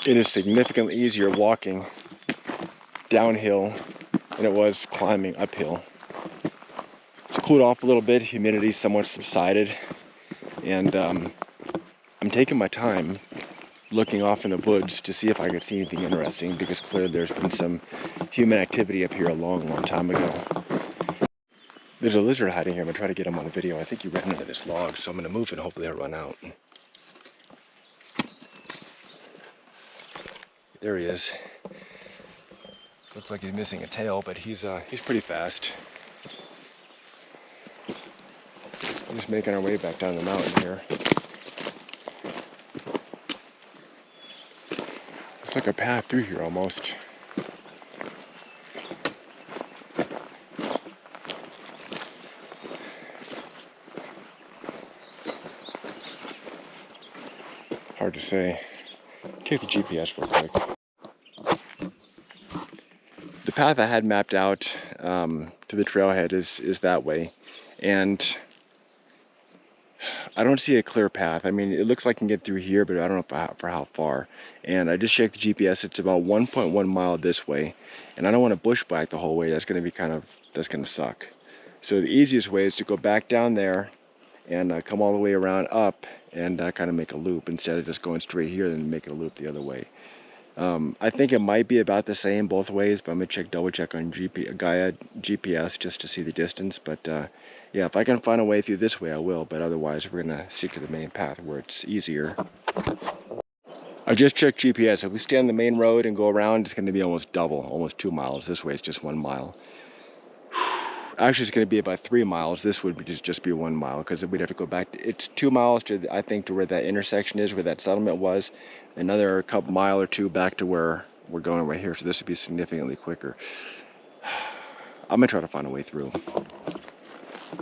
It is significantly easier walking downhill than it was climbing uphill. It's cooled off a little bit. Humidity's somewhat subsided. And I'm taking my time looking off in the woods to see if I could see anything interesting, because clearly there's been some human activity up here a long, long time ago. There's a lizard hiding here. I'm gonna try to get him on a video. I think he ran into this log, so I'm gonna move it and hopefully it'll run out. There he is. Looks like he's missing a tail, but he's pretty fast. We're just making our way back down the mountain here. Looks like a path through here almost. Hard to say. Take the GPS real quick. The path I had mapped out to the trailhead is that way, and I don't see a clear path. I mean, it looks like I can get through here, but I don't know for how far. And I just checked the GPS. It's about 1.1 mile this way, and I don't want to bush bike the whole way. That's going to be that's going to suck. So the easiest way is to go back down there and come all the way around up and kind of make a loop instead of just going straight here and making a loop the other way. I think it might be about the same both ways, but I'm gonna double check on Gaia GPS just to see the distance. But yeah, if I can find a way through this way, I will. But otherwise, we're gonna stick to the main path where it's easier. I just checked GPS. If we stay on the main road and go around, it's gonna be almost double, almost 2 miles. This way, it's just 1 mile. Actually, it's gonna be about 3 miles. This would just be 1 mile because we'd have to go back. It's 2 miles to, I think, to where that intersection is, where that settlement was. Another couple mile or two back to where we're going right here. So this would be significantly quicker. I'm gonna try to find a way through.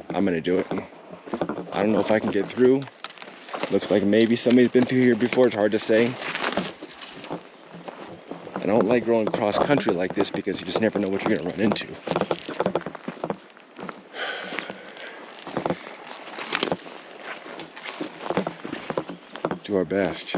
I'm gonna do it. I don't know if I can get through. Looks like maybe somebody's been through here before. It's hard to say. I don't like going cross country like this because you just never know what you're gonna run into. Do our best.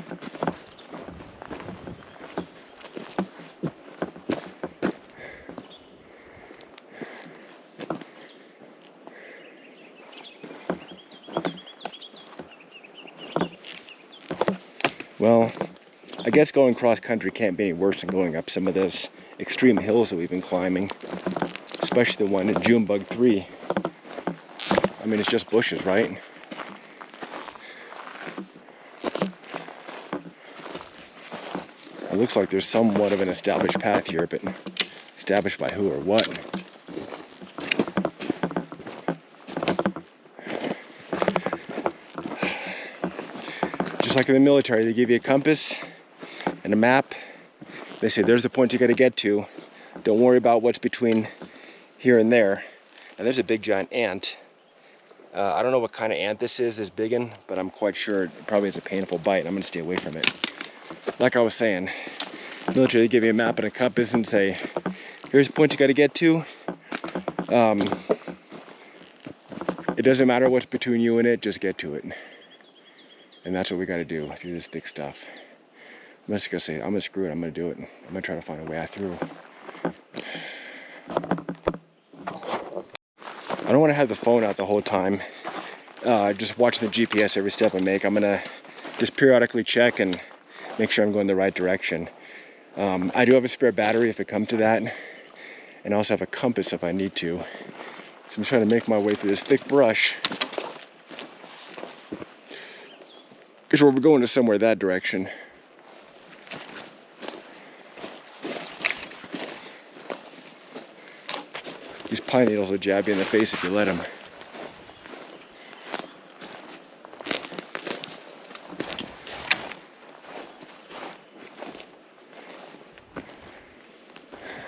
Well, I guess going cross country can't be any worse than going up some of those extreme hills that we've been climbing, especially the one in Junebug 3. I mean, it's just bushes, right? It looks like there's somewhat of an established path here, but established by who or what? Just like in the military, they give you a compass and a map. They say, there's the point you got to get to. Don't worry about what's between here and there. And there's a big giant ant. I don't know what kind of ant this big one, but I'm quite sure it probably has a painful bite. I'm gonna stay away from it. Like I was saying, military, they give you a map and a compass and say, here's the point you got to get to. It doesn't matter what's between you and it, just get to it. And that's what we got to do through this thick stuff. I'm just gonna say, I'm gonna screw it, I'm gonna do it. I'm gonna try to find a way out through. I don't want to have the phone out the whole time, just watching the GPS every step I make. I'm gonna just periodically check and make sure I'm going the right direction. I do have a spare battery if it comes to that, and I also have a compass if I need to. So I'm trying to make my way through this thick brush, because we're going to somewhere that direction. These pine needles will jab you in the face if you let them.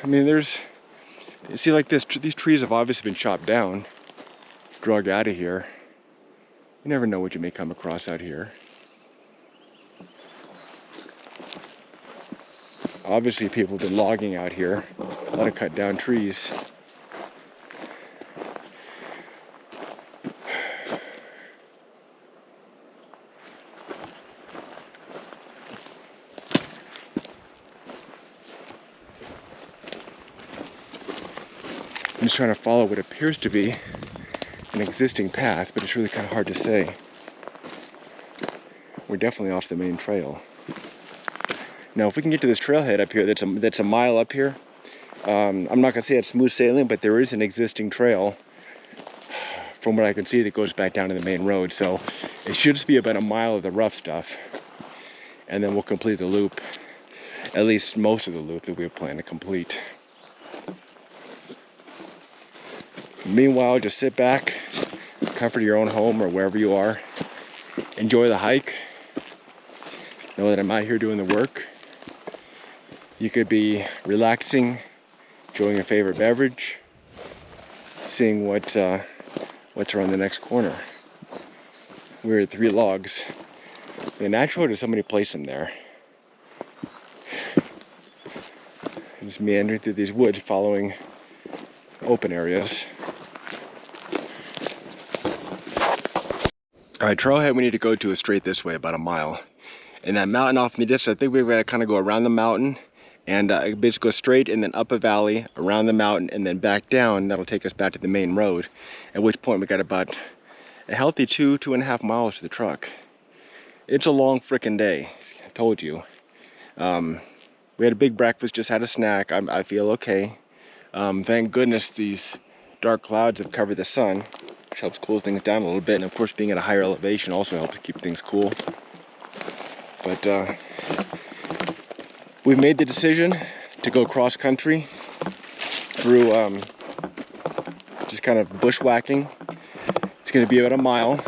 I mean, you see, like these trees have obviously been chopped down, dragged out of here. You never know what you may come across out here. Obviously, people have been logging out here, a lot of cut down trees. I'm just trying to follow what appears to be an existing path, but it's really kind of hard to say. We're definitely off the main trail. Now, if we can get to this trailhead up here, that's a mile up here. I'm not gonna say it's smooth sailing, but there is an existing trail from what I can see that goes back down to the main road. So it should just be about a mile of the rough stuff, and then we'll complete the loop, at least most of the loop that we have planned to complete. Meanwhile, just sit back, comfort your own home or wherever you are. Enjoy the hike. Know that I'm out here doing the work. You could be relaxing, enjoying a favorite beverage, seeing what's around the next corner. We're at 3 logs. In a natural, or did somebody place them there? Just meandering through these woods, following open areas. All right, trailhead we need to go to is straight this way, about a mile. And that mountain off in the distance, I think we're gonna kind of go around the mountain and basically go straight and then up a valley, around the mountain, and then back down. That'll take us back to the main road, at which point we got about a healthy 2.5 miles to the truck. It's a long frickin' day, I told you. We had a big breakfast, just had a snack. I feel okay. Thank goodness these dark clouds have covered the sun, which helps cool things down a little bit. And of course, being at a higher elevation also helps keep things cool. But we've made the decision to go cross country through just kind of bushwhacking. It's going to be about a mile.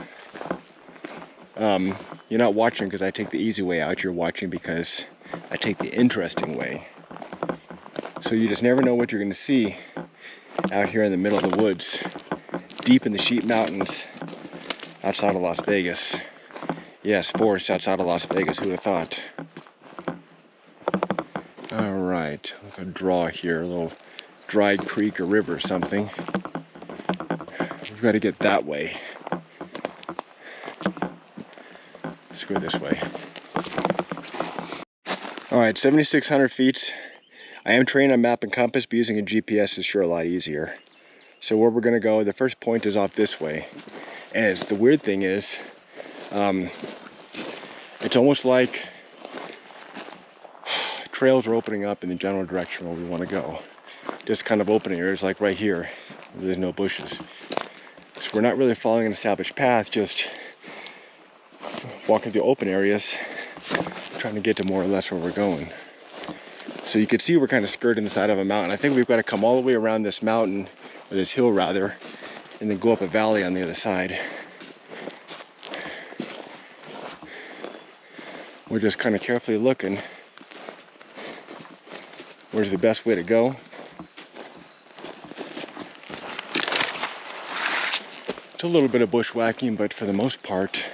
You're not watching because I take the easy way out. You're watching because I take the interesting way. So you just never know what you're going to see out here in the middle of the woods, deep in the Sheep Mountains, outside of Las Vegas. Yes, forest outside of Las Vegas. Who would have thought? All right, look at a draw here, a little dry creek or river or something. We've got to get that way. Let's go this way. All right, 7,600 feet. I am trained on map and compass, but using a GPS is sure a lot easier. So where we're gonna go, the first point is off this way. And the weird thing is, it's almost like trails are opening up in the general direction where we wanna go. Just kind of opening areas like right here, where there's no bushes. So we're not really following an established path, just walking through open areas, trying to get to more or less where we're going. So you can see we're kind of skirting the side of a mountain. I think we've got to come all the way around this mountain, or this hill rather, and then go up a valley on the other side. We're just kind of carefully looking. Where's the best way to go? It's a little bit of bushwhacking, but for the most part,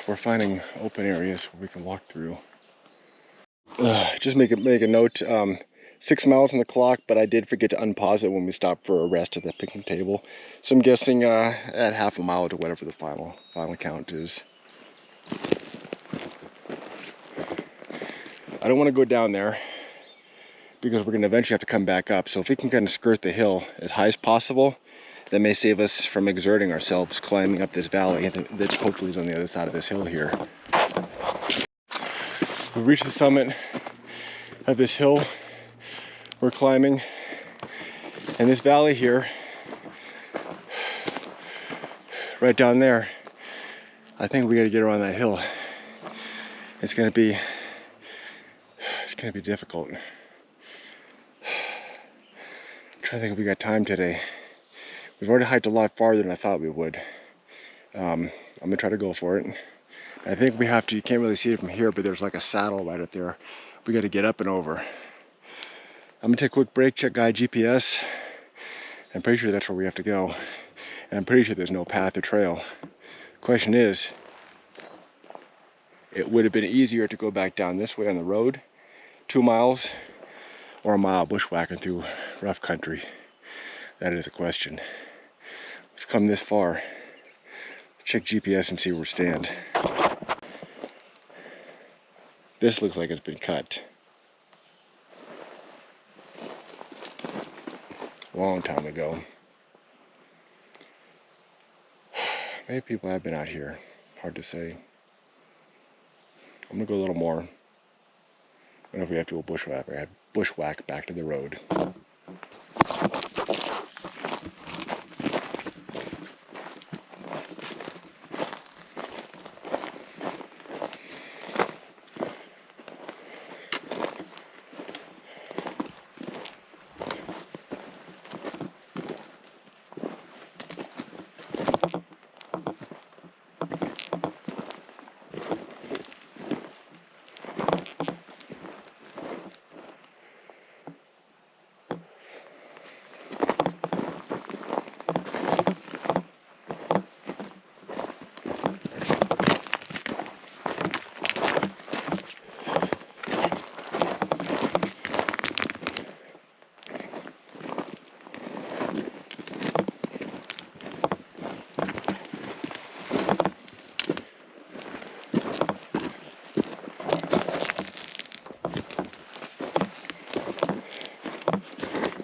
we're finding open areas where we can walk through. Just make a note, 6 miles on the clock, but I did forget to unpause it when we stopped for a rest at the picnic table. So I'm guessing at half a mile to whatever the final count is. I don't want to go down there because we're going to eventually have to come back up. So if we can kind of skirt the hill as high as possible, that may save us from exerting ourselves climbing up this valley that hopefully is on the other side of this hill here. We've reached the summit of this hill we're climbing, and this valley here, right down there, I think we got to get around that hill. It's gonna be difficult. I'm trying to think if we got time today. We've already hiked a lot farther than I thought we would. I'm gonna try to go for it. I think we have to, you can't really see it from here, but there's like a saddle right up there. We got to get up and over. I'm gonna take a quick break, check guide GPS. I'm pretty sure that's where we have to go. And I'm pretty sure there's no path or trail. Question is, it would have been easier to go back down this way on the road, 2 miles, or a mile bushwhacking through rough country. That is the question. We've come this far. Check GPS and see where we stand. This looks like it's been cut a long time ago. Maybe people have been out here. Hard to say. I'm gonna go a little more. I don't know if we have to go bushwhack back to the road.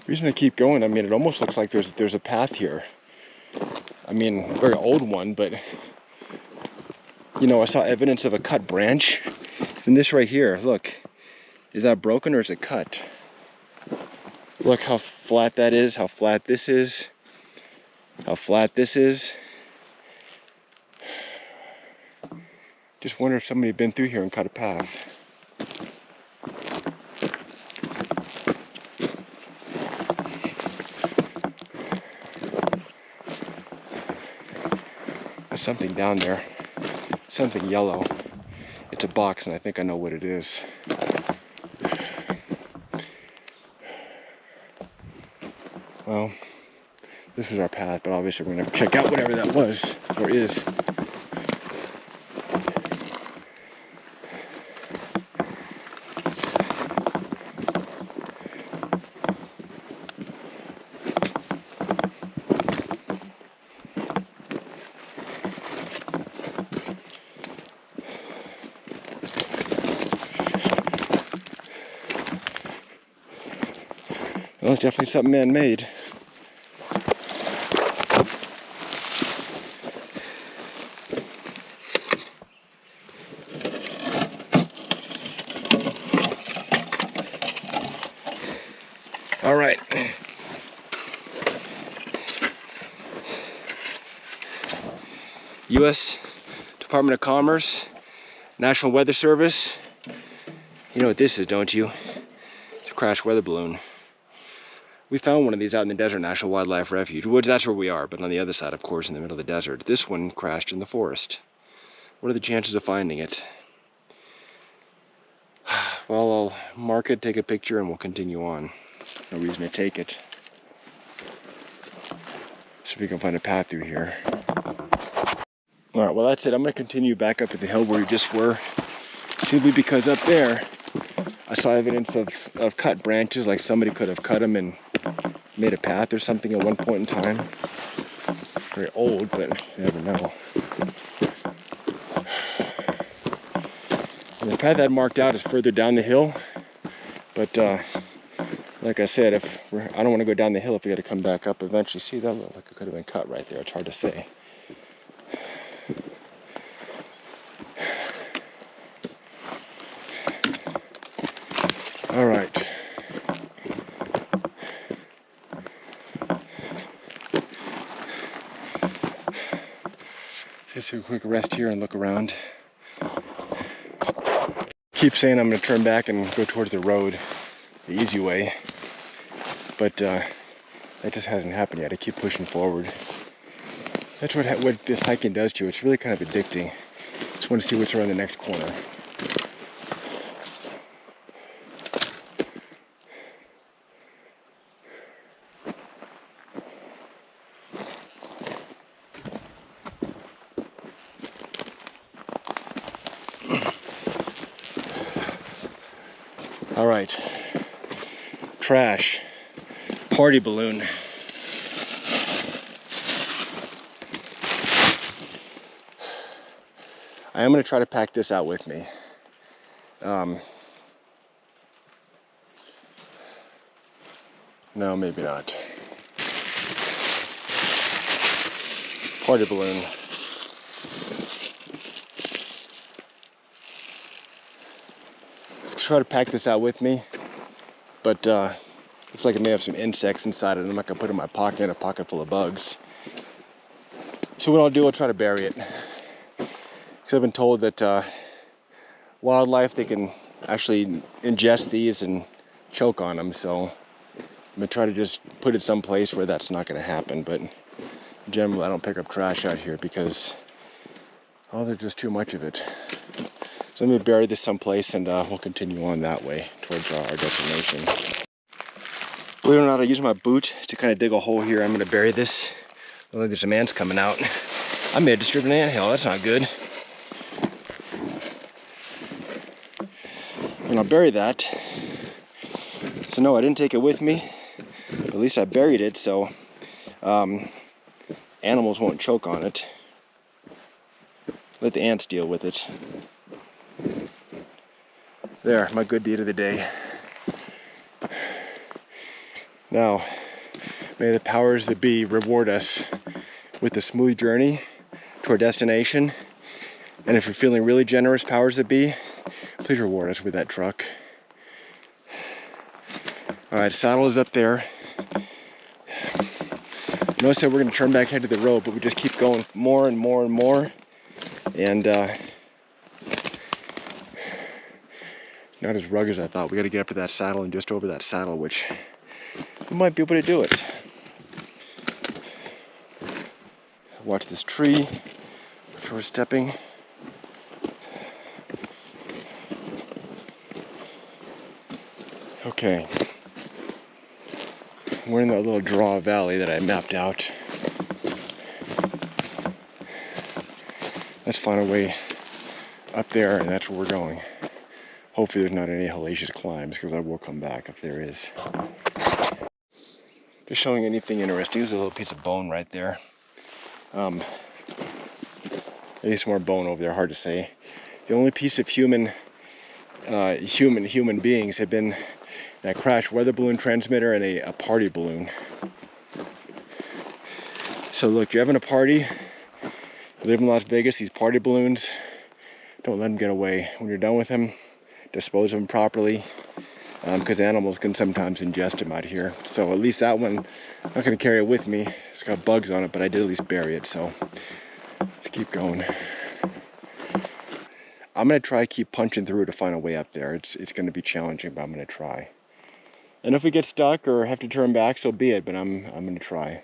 The reason I keep going, I mean, it almost looks like there's a path here. I mean, a very old one, but you know, I saw evidence of a cut branch. Then this right here, look, is that broken or is it cut? Look how flat that is, how flat this is, how flat this is. Just wonder if somebody had been through here and cut a path. There's something down there, something yellow. It's a box and I think I know what it is. Well, this was our path, but obviously we're gonna check out whatever that was or is. Well, it's definitely something man-made. All right. U.S. Department of Commerce, National Weather Service. You know what this is, don't you? It's a crashed weather balloon. We found one of these out in the Desert National Wildlife Refuge, which that's where we are, but on the other side, of course, in the middle of the desert. This one crashed in the forest. What are the chances of finding it? Well, I'll mark it, take a picture, and we'll continue on. No reason to take it. See if we can find a path through here. All right, well, that's it. I'm going to continue back up to the hill where we just were. Simply because up there, I saw evidence of cut branches, like somebody could have cut them and made a path or something at one point in time. Very old, but you never know. And the path I had marked out is further down the hill, but like I said, I don't want to go down the hill if we got to come back up eventually. See, that looked like it could have been cut right there. It's hard to say. All right. Just a quick rest here and look around. Keep saying I'm going to turn back and go towards the road, the easy way, but that just hasn't happened yet. I keep pushing forward. That's what this hiking does to you. It's really kind of addicting. Just want to see what's around the next corner. All right, trash, party balloon. I am going to try to pack this out with me. No, maybe not. Party balloon. Try to pack this out with me, but looks like it may have some insects inside it. I'm not gonna put it in my pocket, a pocket full of bugs. So what I'll do, I'll try to bury it, because I've been told that wildlife, they can actually ingest these and choke on them. So I'm gonna try to just put it someplace where that's not gonna happen. But generally, I don't pick up trash out here because there's just too much of it. So I'm going to bury this someplace and we'll continue on that way towards our destination. Believe it or not, I use my boot to kind of dig a hole here. I'm going to bury this. Look like there's some ants coming out. I may have disturbed an anthill. That's not good. And I'll bury that. So no, I didn't take it with me. At least I buried it so animals won't choke on it. Let the ants deal with it. There, my good deed of the day. Now, may the powers that be reward us with a smooth journey to our destination. And if you're feeling really generous, powers that be, please reward us with that truck. All right, saddle is up there. Notice that we're gonna turn back head to the road, but we just keep going more and more and more. And not as rugged as I thought. We gotta get up to that saddle and just over that saddle, which we might be able to do it. Watch this tree, which we're stepping. Okay. We're in that little draw valley that I mapped out. Let's find a way up there, and that's where we're going. Hopefully there's not any hellacious climbs, because I will come back if there is. Just showing anything interesting. There's a little piece of bone right there. Maybe some more bone over there, hard to say. The only piece of human beings have been that crashed weather balloon transmitter and a party balloon. So look, you're having a party, you live in Las Vegas, these party balloons, don't let them get away. When you're done with them, dispose of them properly, because animals can sometimes ingest them out here. So at least that one, I'm not going to carry it with me. It's got bugs on it, but I did at least bury it, so let's keep going. I'm going to try keep punching through to find a way up there. It's going to be challenging, but I'm going to try. And if we get stuck or have to turn back, so be it, but I'm going to try.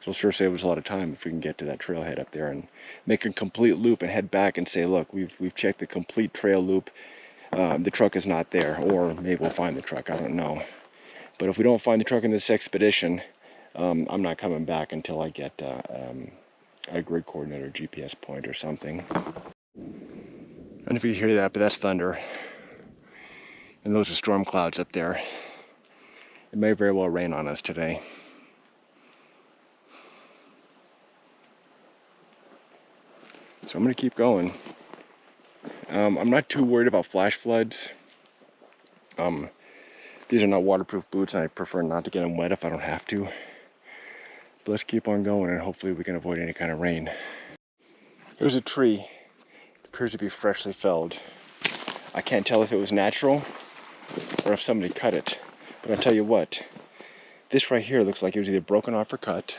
It'll sure save us a lot of time if we can get to that trailhead up there and make a complete loop and head back and say, look, we've checked the complete trail loop. The truck is not there, or maybe we'll find the truck, I don't know. But if we don't find the truck in this expedition, I'm not coming back until I get a grid coordinate or GPS point or something. I don't know if you can hear that, but that's thunder. And those are storm clouds up there. It may very well rain on us today. So I'm going to keep going. I'm not too worried about flash floods. These are not waterproof boots, and I prefer not to get them wet if I don't have to. But let's keep on going, and hopefully we can avoid any kind of rain. Here's a tree. It appears to be freshly felled. I can't tell if it was natural or if somebody cut it. But I'll tell you what, this right here looks like it was either broken off or cut.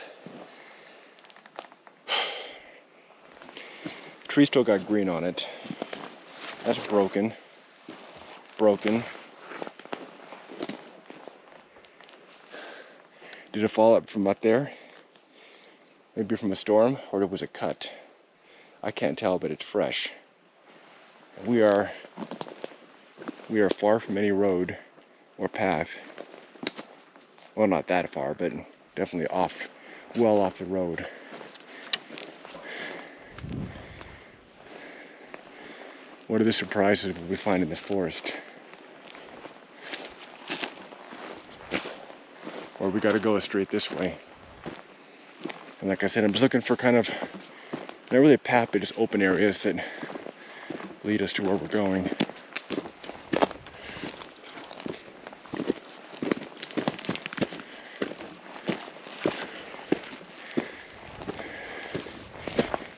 Tree still got green on it. That's broken. Broken. Did it fall up from up there? Maybe from a storm, or was it cut? I can't tell, but it's fresh. We are far from any road or path. Well, not that far, but definitely well off the road. What are the surprises we find in this forest? Or we gotta go straight this way. And like I said, I'm just looking for kind of, not really a path, but just open areas that lead us to where we're going.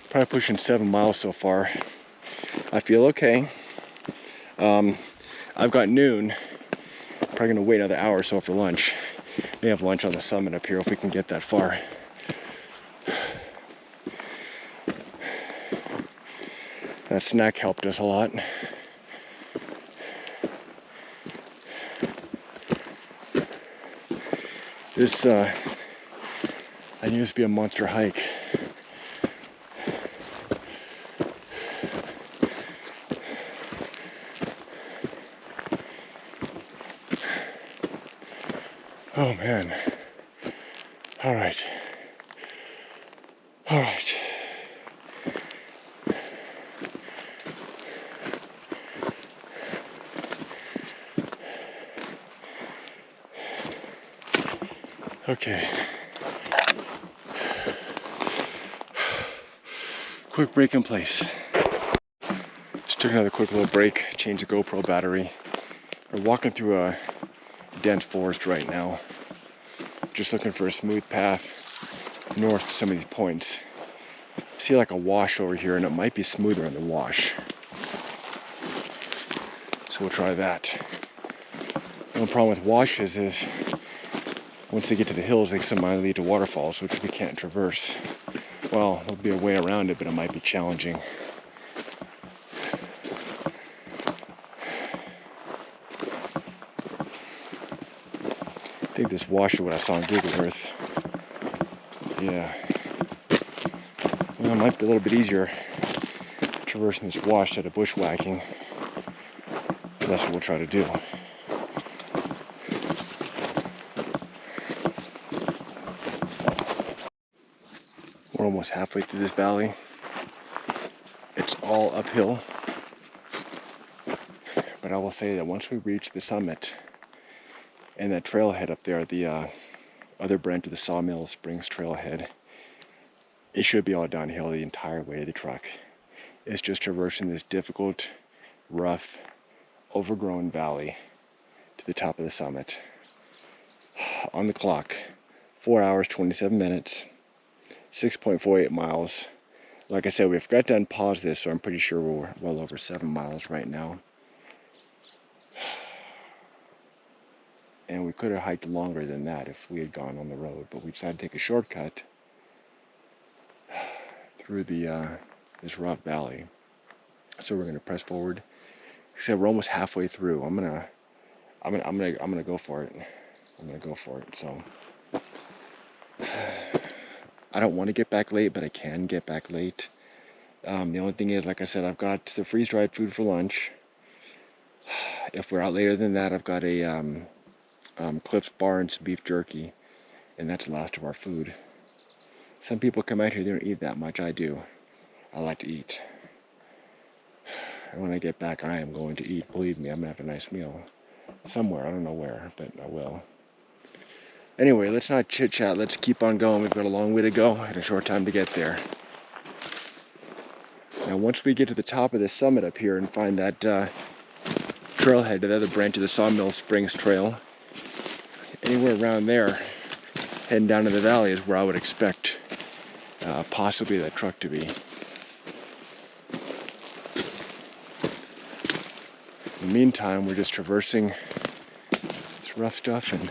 Probably pushing 7 miles so far. I feel okay. I've got noon. Probably gonna wait another hour or so for lunch. May have lunch on the summit up here if we can get that far. That snack helped us a lot. This, I knew this would be a monster hike. Oh man. All right. All right. Okay. Quick break in place. Just took another quick little break, changed the GoPro battery. We're walking through a dense forest right now. Just looking for a smooth path north to some of these points. See like a wash over here, and it might be smoother on the wash. So we'll try that. The only problem with washes is once they get to the hills, they sometimes lead to waterfalls, which we can't traverse. Well, there'll be a way around it, but it might be challenging. I think this wash is what I saw on Google Earth. Yeah. Well, it might be a little bit easier traversing this wash instead of bushwhacking. But that's what we'll try to do. We're almost halfway through this valley. It's all uphill. But I will say that once we reach the summit and that trailhead up there, the other branch of the Sawmill Springs trailhead, it should be all downhill the entire way to the truck. It's just traversing this difficult, rough, overgrown valley to the top of the summit. On the clock, 4 hours, 27 minutes, 6.48 miles. Like I said, we forgot to unpause this, so I'm pretty sure we're well over 7 miles right now. And we could have hiked longer than that if we had gone on the road, but we decided to take a shortcut through the this rough valley. So we're gonna press forward. Like I said, we're almost halfway through. I'm gonna go for it. I'm gonna go for it. So I don't want to get back late, but I can get back late. The only thing is, like I said, I've got the freeze-dried food for lunch. If we're out later than that, I've got a Clips bar and some beef jerky, and that's the last of our food. Some people come out here, they don't eat that much. I do. I like to eat. And when I get back, I am going to eat. Believe me, I'm gonna have a nice meal somewhere. I don't know where, but I will. Anyway, let's not chit chat. Let's keep on going. We've got a long way to go and a short time to get there. Now, once we get to the top of this summit up here and find that trailhead to the other branch of the Sawmill Springs Trail, anywhere around there, heading down to the valley is where I would expect possibly that truck to be. In the meantime, we're just traversing this rough stuff and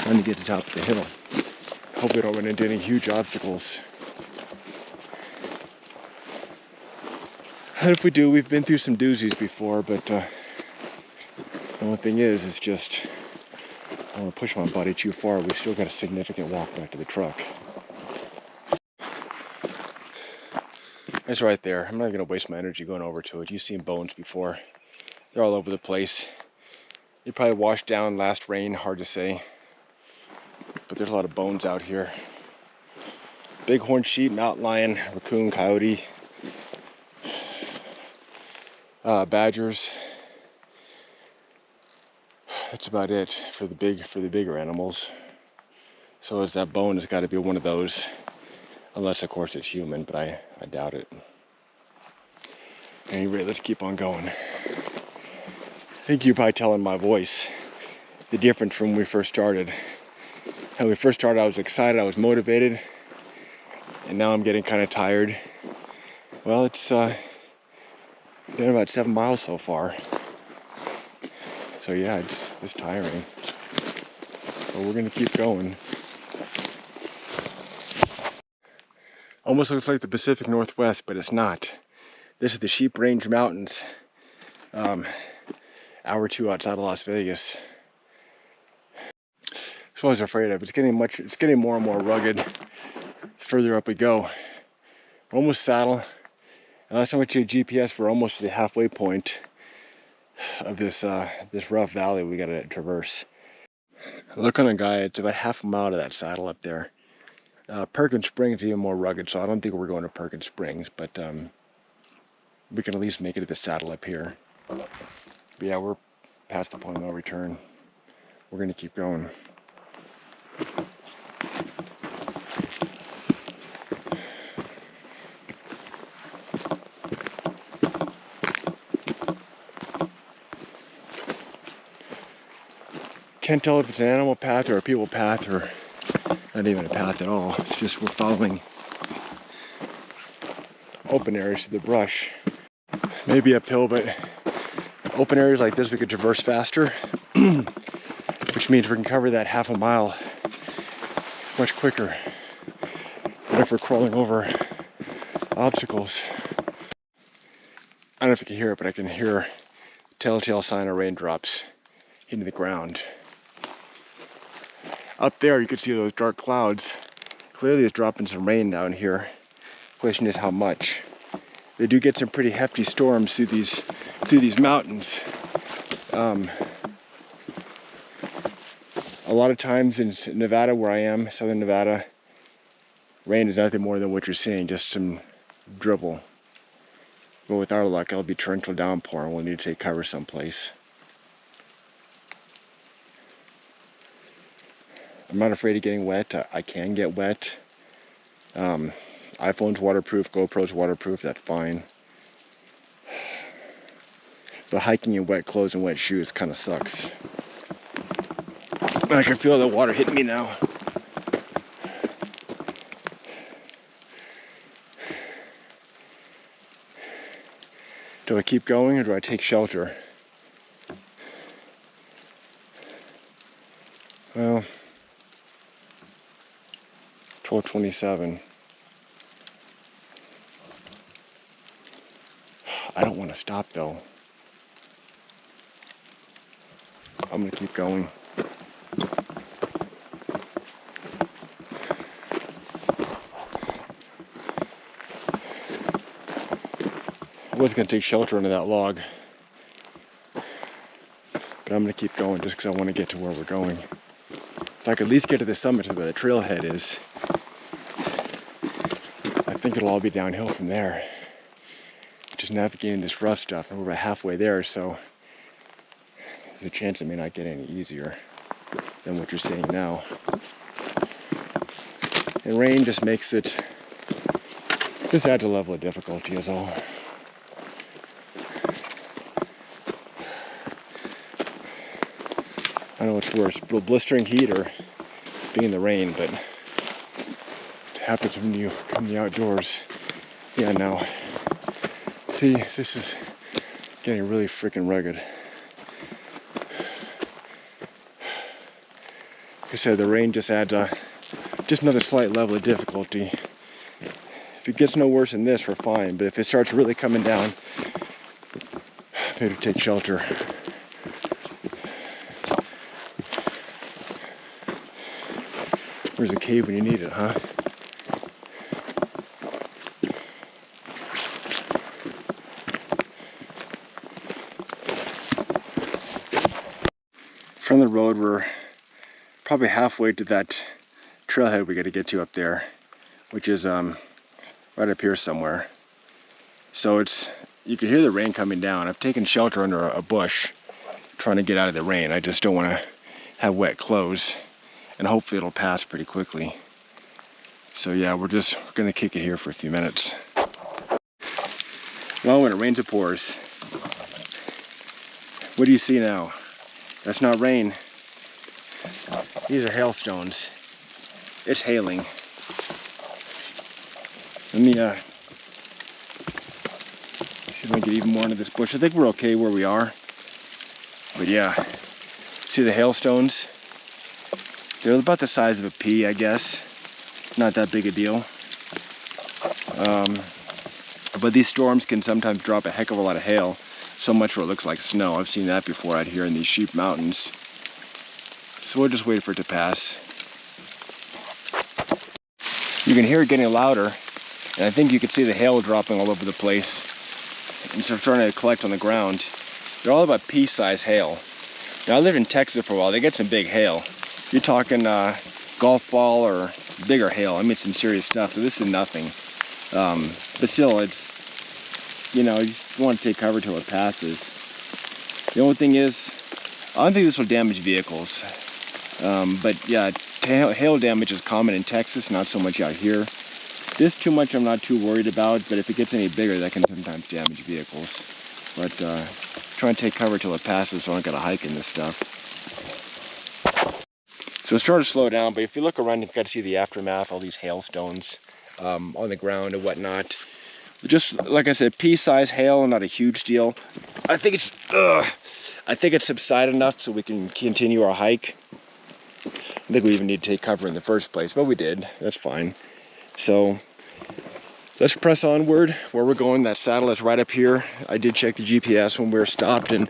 trying to get to the top of the hill. Hope we don't run into any huge obstacles. And if we do, we've been through some doozies before, but the only thing is, it's just, I don't want to push my body too far. We've still got a significant walk back to the truck. It's right there. I'm not going to waste my energy going over to it. You've seen bones before. They're all over the place. They probably washed down last rain, hard to say. But there's a lot of bones out here. Bighorn sheep, mountain lion, raccoon, coyote, badgers. That's about it for the bigger animals. So it's that bone has got to be one of those, unless of course it's human, but I doubt it. At any rate, let's keep on going. I think you're probably telling my voice the difference from when we first started. When we first started, I was excited, I was motivated, and now I'm getting kind of tired. Well, it's been about 7 miles so far. So yeah, it's tiring. But we're gonna keep going. Almost looks like the Pacific Northwest, but it's not. This is the Sheep Range Mountains, hour or two outside of Las Vegas. That's what I was afraid of. It's getting more and more rugged the further up we go. We're almost saddle. Last time I checked GPS, we're almost to the halfway point of this rough valley we gotta traverse. Look on a guy, it's about half a mile to that saddle up there. Perkins Springs is even more rugged, so I don't think we're going to Perkins Springs, but we can at least make it to the saddle up here. But yeah, we're past the point of no return. We're gonna keep going. Can't tell if it's an animal path or a people path or Not even a path at all. It's just we're following open areas through the brush. Maybe uphill, but open areas like this we could traverse faster, which means we can cover that half a mile much quicker than if we're crawling over obstacles. I don't know if you can hear it, but I can hear telltale sign of raindrops hitting the ground. Up there you can see those dark clouds. Clearly it's dropping some rain down here. The question is how much. They do get some pretty hefty storms through these mountains. A lot of times in Nevada, where I am, southern Nevada, rain is nothing more than what you're seeing, just some dribble. But with our luck, it'll be torrential downpour and we'll need to take cover someplace. I'm not afraid of getting wet. I can get wet. iPhone's waterproof, GoPro's waterproof, that's fine. But hiking in wet clothes and wet shoes kind of sucks. I can feel the water hitting me now. Do I keep going or do I take shelter? Well, 12:27. I don't want to stop though. I'm gonna keep going. I was going to take shelter under that log, but I'm going to keep going just because I want to get to where we're going. If I could at least get to the summit to where the trailhead is, I think it'll all be downhill from there. Just navigating this rough stuff, and we're about halfway there, so there's a chance it may not get any easier than what you're seeing now. And rain just makes it, just adds a level of difficulty is all. I don't know what's worse, blistering heat or being in the rain, but it happens when you come in the outdoors. Yeah, no. See, this is getting really freaking rugged. Like I said, the rain just adds just another slight level of difficulty. If it gets no worse than this, we're fine, but if it starts really coming down, maybe take shelter. Where's a cave when you need it, huh? From the road, we're probably halfway to that trailhead we got to get to up there, which is right up here somewhere. So you can hear the rain coming down. I've taken shelter under a bush trying to get out of the rain. I just don't want to have wet clothes. And hopefully it'll pass pretty quickly. So yeah, we're gonna kick it here for a few minutes. Well, when it rains, it pours. What do you see now? That's not rain. These are hailstones. It's hailing. Let me see if I can get even more into this bush. I think we're okay where we are. But yeah, see the hailstones? They're about the size of a pea, I guess. Not that big a deal. But these storms can sometimes drop a heck of a lot of hail, so much where it looks like snow. I've seen that before out here in these sheep mountains. So we'll just wait for it to pass. You can hear it getting louder, and I think you can see the hail dropping all over the place. And so starting to collect on the ground. They're all about pea-sized hail. Now, I lived in Texas for a while. They get some big hail. You're talking golf ball or bigger hail. I mean, some serious stuff. So this is nothing. But still, it's, you know, you just want to take cover till it passes. The only thing is, I don't think this will damage vehicles. But yeah, hail damage is common in Texas, not so much out here. This too much I'm not too worried about, but if it gets any bigger, that can sometimes damage vehicles. But try and take cover till it passes so I don't gotta hike in this stuff. So it's starting to slow down, but if you look around, you've got to see the aftermath, all these hailstones on the ground and whatnot. Just like I said, pea-sized hail, not a huge deal. I think it's subsided enough so we can continue our hike. I think we even need to take cover in the first place, but we did. That's fine. So let's press onward. Where we're going, that saddle is right up here. I did check the GPS when we were stopped and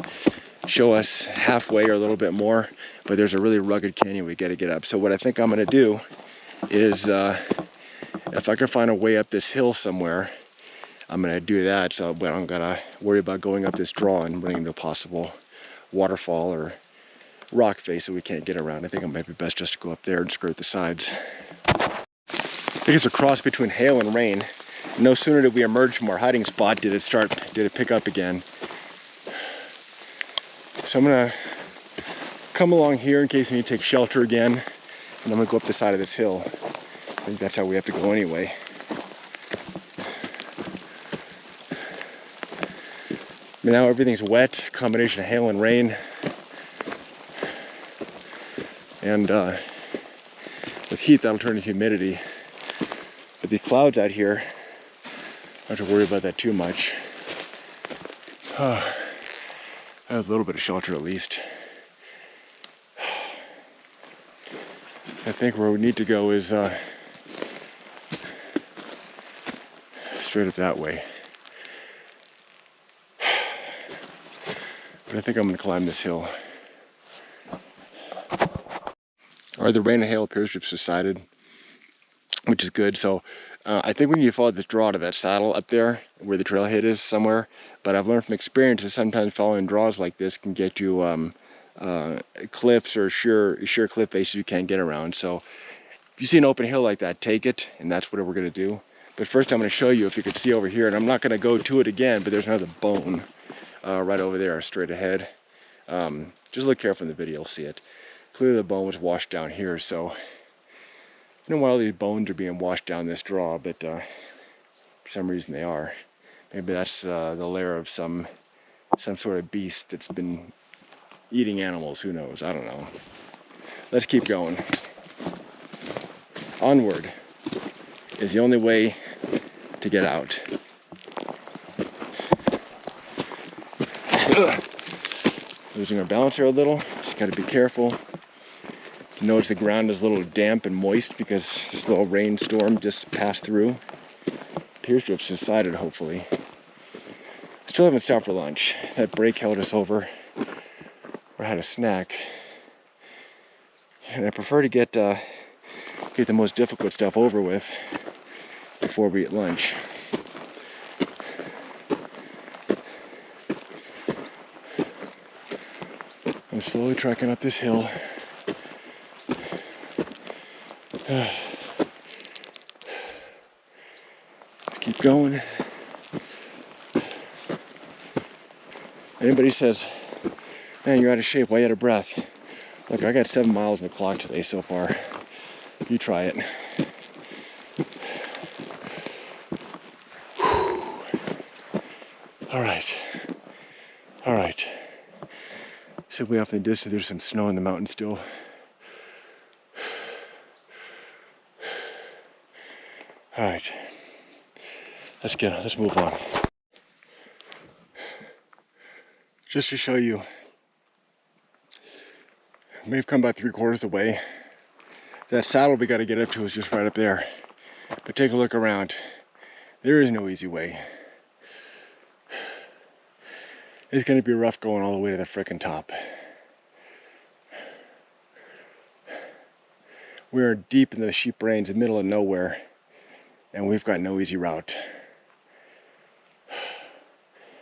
show us halfway or a little bit more, but there's a really rugged canyon we got to get up. So what I think I'm going to do is if I can find a way up this hill somewhere, I'm going to do that. So but I'm going to worry about going up this draw and running into a possible waterfall or rock face that we can't get around. I think it might be best just to go up there and skirt the sides. I think it's a cross between hail and rain. No sooner did we emerge from our hiding spot did it pick up again. So I'm gonna come along here in case we need to take shelter again, and I'm gonna go up the side of this hill. I think that's how we have to go anyway. But now everything's wet, combination of hail and rain. And with heat, that'll turn to humidity. But the clouds out here, I don't have to worry about that too much. I have a little bit of shelter at least. I think where we need to go is straight up that way. But I think I'm going to climb this hill. All right, the rain and hail appears to have subsided, which is good. So I think we need to follow this draw to that saddle up there where the trailhead is somewhere. But I've learned from experience that sometimes following draws like this can get you cliffs or sheer cliff faces you can't get around. So if you see an open hill like that, take it, and that's what we're going to do. But first I'm going to show you, if you could see over here, and I'm not going to go to it again, but there's another bone right over there straight ahead. Just look careful in the video, you'll see it. Clearly the bone was washed down here, so I don't know why all these bones are being washed down this draw, but for some reason they are. Maybe that's the lair of some sort of beast that's been eating animals, who knows, I don't know. Let's keep going. Onward is the only way to get out. Losing our balance here a little, just gotta be careful. Notice the ground is a little damp and moist because this little rainstorm just passed through. Appears to have subsided, hopefully. Still haven't stopped for lunch. That break held us over. Or had a snack. And I prefer to get the most difficult stuff over with before we eat lunch. I'm slowly trekking up this hill. Keep going. Anybody says, man, you're out of shape, why are you out of breath? Look, I got 7 miles on the clock today so far. You try it. All right. So way off in the distance, there's some snow in the mountain still. All right, let's move on. Just to show you, we've come about 3/4 of the way. That saddle we got to get up to is just right up there. But take a look around. There is no easy way. It's going to be rough going all the way to the frickin' top. We're deep in the sheep range, in the middle of nowhere, and we've got no easy route.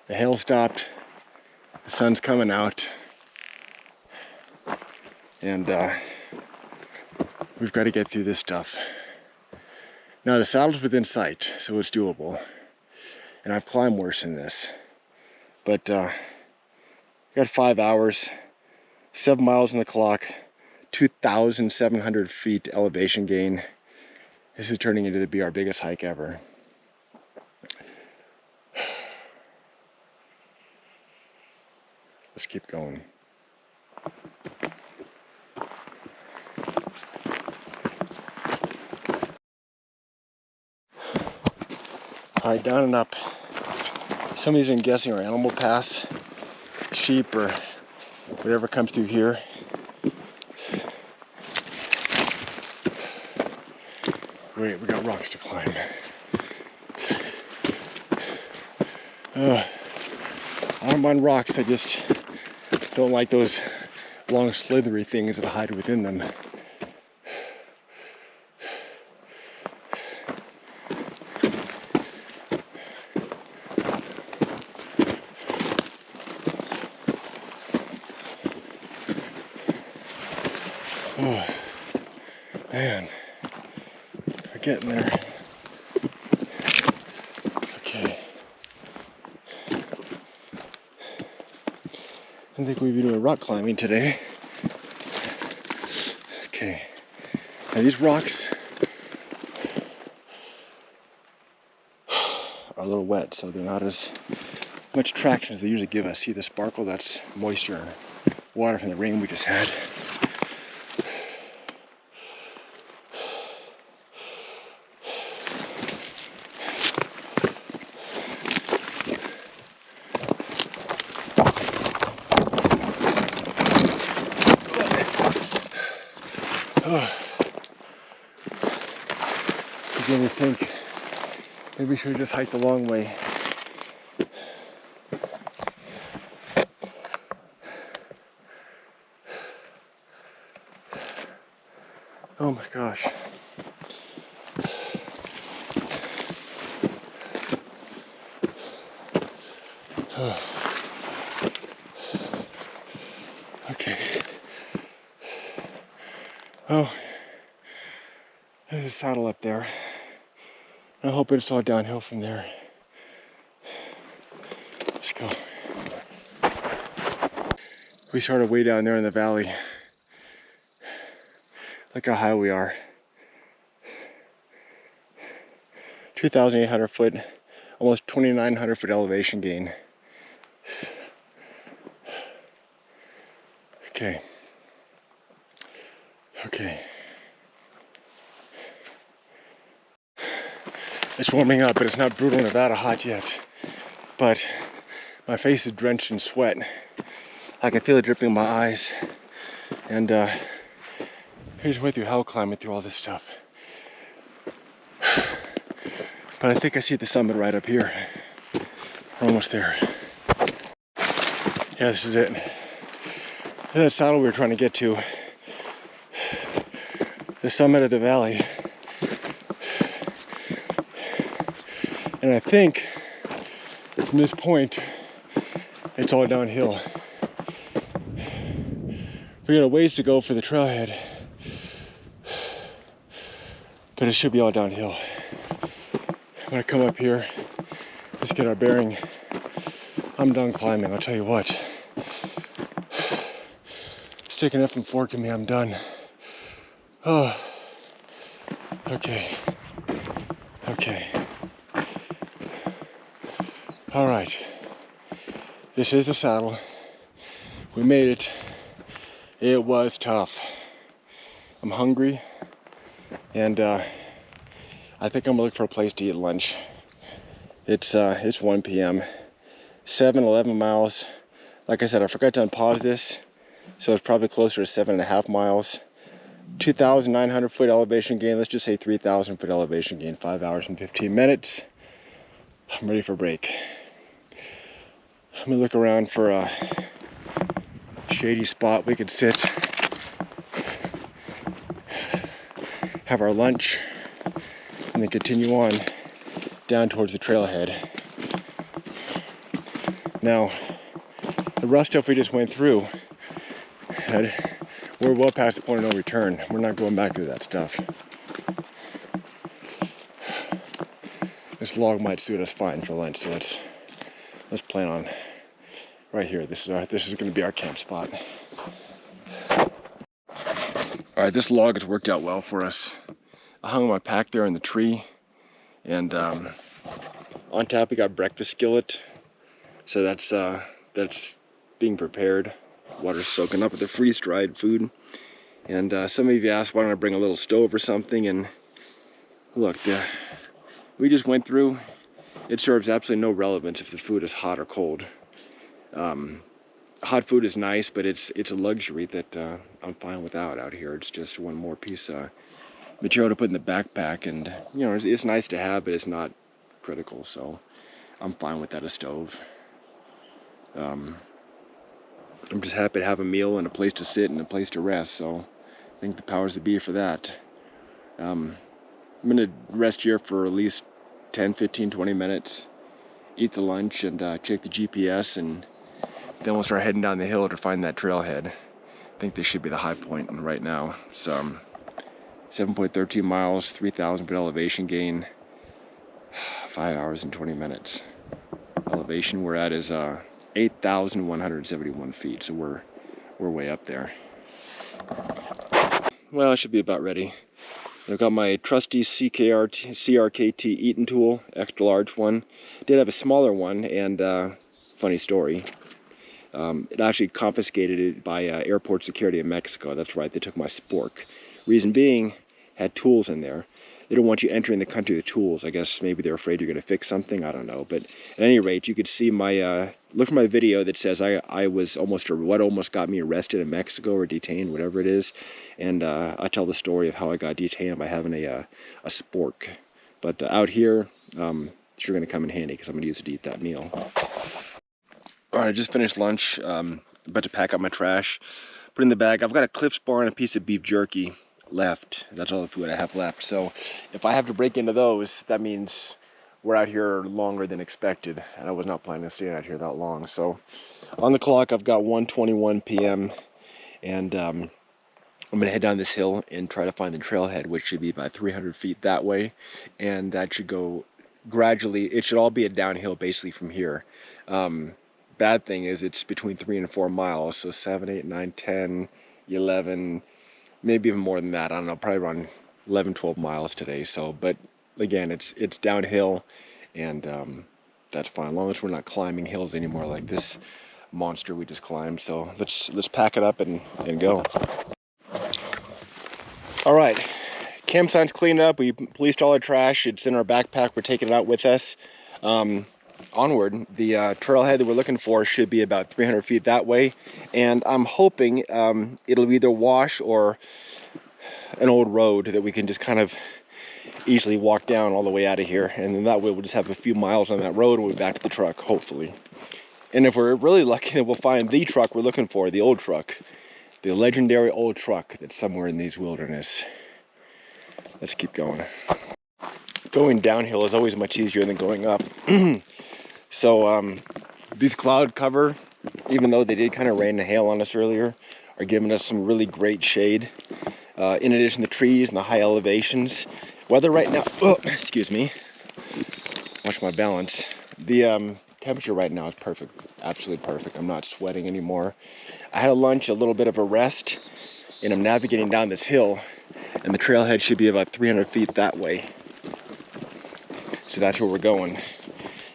The hail stopped, the sun's coming out, and we've got to get through this stuff. Now the saddle's within sight, so it's doable, and I've climbed worse than this. But got 5 hours, 7 miles on the clock, 2,700 feet elevation gain. This is turning into to be our biggest hike ever. Let's keep going. Alright, down and up. Some of these I'm guessing are animal paths, sheep or whatever comes through here. Wait, we got rocks to climb. I don't mind rocks, I just don't like those long slithery things that hide within them. Oh, man, we're getting there. Okay. I think we'll be doing rock climbing today. Okay. Now these rocks are a little wet, so they're not as much traction as they usually give us. See the sparkle? That's moisture and water from the rain we just had. Begin to think maybe we should just hike the long way. Oh my gosh. Okay. Oh, there's a saddle up there. I hope it's all downhill from there. Let's go. We started way down there in the valley. Look how high we are. 2,800 foot, almost 2,900 foot elevation gain. Okay. Okay. It's warming up, but it's not brutal Nevada hot yet. But my face is drenched in sweat. I can feel it dripping in my eyes. And I just went through hell climbing through all this stuff. But I think I see the summit right up here. We're almost there. Yeah, this is it. This is that saddle we were trying to get to. The summit of the valley. And I think from this point, it's all downhill. We got a ways to go for the trailhead, but it should be all downhill. I'm gonna come up here, let's get our bearing. I'm done climbing, I'll tell you what. Sticking up and forking me, I'm done. Oh, okay, okay. All right, this is the saddle. We made it. It was tough. I'm hungry, and I think I'm gonna look for a place to eat lunch. It's 1 p.m. 11 miles. Like I said, I forgot to unpause this, so it's probably closer to 7.5 miles. 2,900 foot elevation gain. Let's just say 3,000 foot elevation gain. 5 hours and 15 minutes. I'm ready for a break. Let me look around for a shady spot we could sit, have our lunch, and then continue on down towards the trailhead. Now, the rough stuff we just went through, we're well past the point of no return. We're not going back through that stuff. This log might suit us fine for lunch, so let's plan on right here. This is going to be our camp spot. All right, this log has worked out well for us. I hung my pack there in the tree, and on top we got breakfast skillet. So that's being prepared. Water's soaking up with the freeze-dried food. And some of you asked why don't I bring a little stove or something, and look, we just went through it serves absolutely no relevance if the food is hot or cold. Hot food is nice, but it's a luxury that I'm fine without out here. It's just one more piece of material to put in the backpack, and you know, it's nice to have, but it's not critical. So I'm fine without a stove. I'm just happy to have a meal and a place to sit and a place to rest. So I think the powers that be for that. I'm gonna rest here for at least 10, 15, 20 minutes, eat the lunch, and check the GPS, and then we'll start heading down the hill to find that trailhead. I think this should be the high point right now. So 7.13 miles, 3,000 foot elevation gain, 5 hours and 20 minutes. Elevation we're at is 8,171 feet, so we're way up there. Well, I should be about ready. I've got my trusty CRKT Eaton tool, extra large one. Did have a smaller one, and funny story. It actually confiscated it by airport security in Mexico. That's right, they took my spork. Reason being, had tools in there. They don't want you entering the country with tools. I guess maybe they're afraid you're going to fix something. I don't know. But at any rate, you could see my, look for my video that says I was what almost got me arrested in Mexico or detained, whatever it is. And I tell the story of how I got detained by having a spork. But out here, it's going to come in handy because I'm going to use it to eat that meal. All right, I just finished lunch. About to pack up my trash, put in the bag. I've got a Cliff's bar and a piece of beef jerky left. That's all the food I have left. So if I have to break into those, that means we're out here longer than expected, and I was not planning to stay out here that long. So on the clock, I've got 1:21 p.m. and I'm gonna head down this hill and try to find the trailhead, which should be about 300 feet that way, and that should go gradually. It should all be a downhill basically from here. Bad thing is it's between 3 and 4 miles, so 7, 8, 9, 10, 11, maybe even more than that. I don't know, probably around 11, 12 miles today. So, but again, it's downhill, and that's fine, as long as we're not climbing hills anymore like this monster we just climbed. So let's pack it up and go. All right, campsite's cleaned up. We policed all our trash. It's in our backpack. We're taking it out with us. Onward. The trailhead that we're looking for should be about 300 feet that way, and I'm hoping it'll either wash or an old road that we can just kind of easily walk down all the way out of here, and then that way we'll just have a few miles on that road and we'll be back to the truck, hopefully. And if we're really lucky, we'll find the truck we're looking for, the old truck, the legendary old truck that's somewhere in these wilderness. Let's keep going. Going downhill is always much easier than going up. So these cloud cover, even though they did kind of rain and hail on us earlier, are giving us some really great shade. In addition to trees and the high elevations. Weather right now, oh, excuse me, watch my balance. The temperature right now is perfect, absolutely perfect. I'm not sweating anymore. I had a lunch, a little bit of a rest, and I'm navigating down this hill, and the trailhead should be about 300 feet that way. So that's where we're going.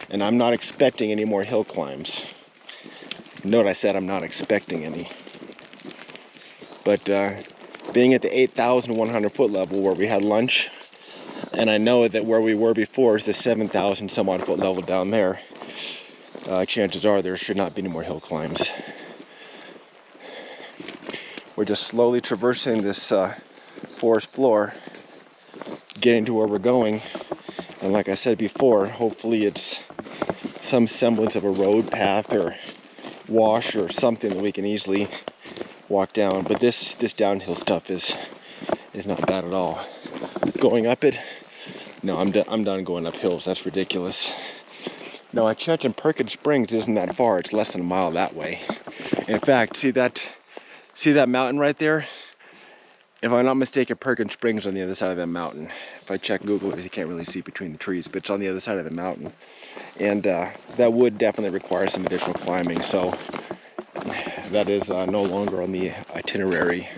And I'm not expecting any more hill climbs. Note I said I'm not expecting any. But being at the 8,100 foot level where we had lunch, and I know that where we were before is the 7,000 some odd foot level down there, chances are there should not be any more hill climbs. We're just slowly traversing this forest floor, getting to where we're going. And like I said before, hopefully it's some semblance of a road path or wash or something that we can easily walk down. But this downhill stuff is not bad at all. Going up it, no, I'm done going up hills. That's ridiculous. No, I checked, and Perkins Springs isn't that far. It's less than a mile that way. In fact, see that mountain right there? If I'm not mistaken, Perkins Springs on the other side of that mountain. If I check Google, you can't really see between the trees, but it's on the other side of the mountain. And that would definitely require some additional climbing, so that is no longer on the itinerary.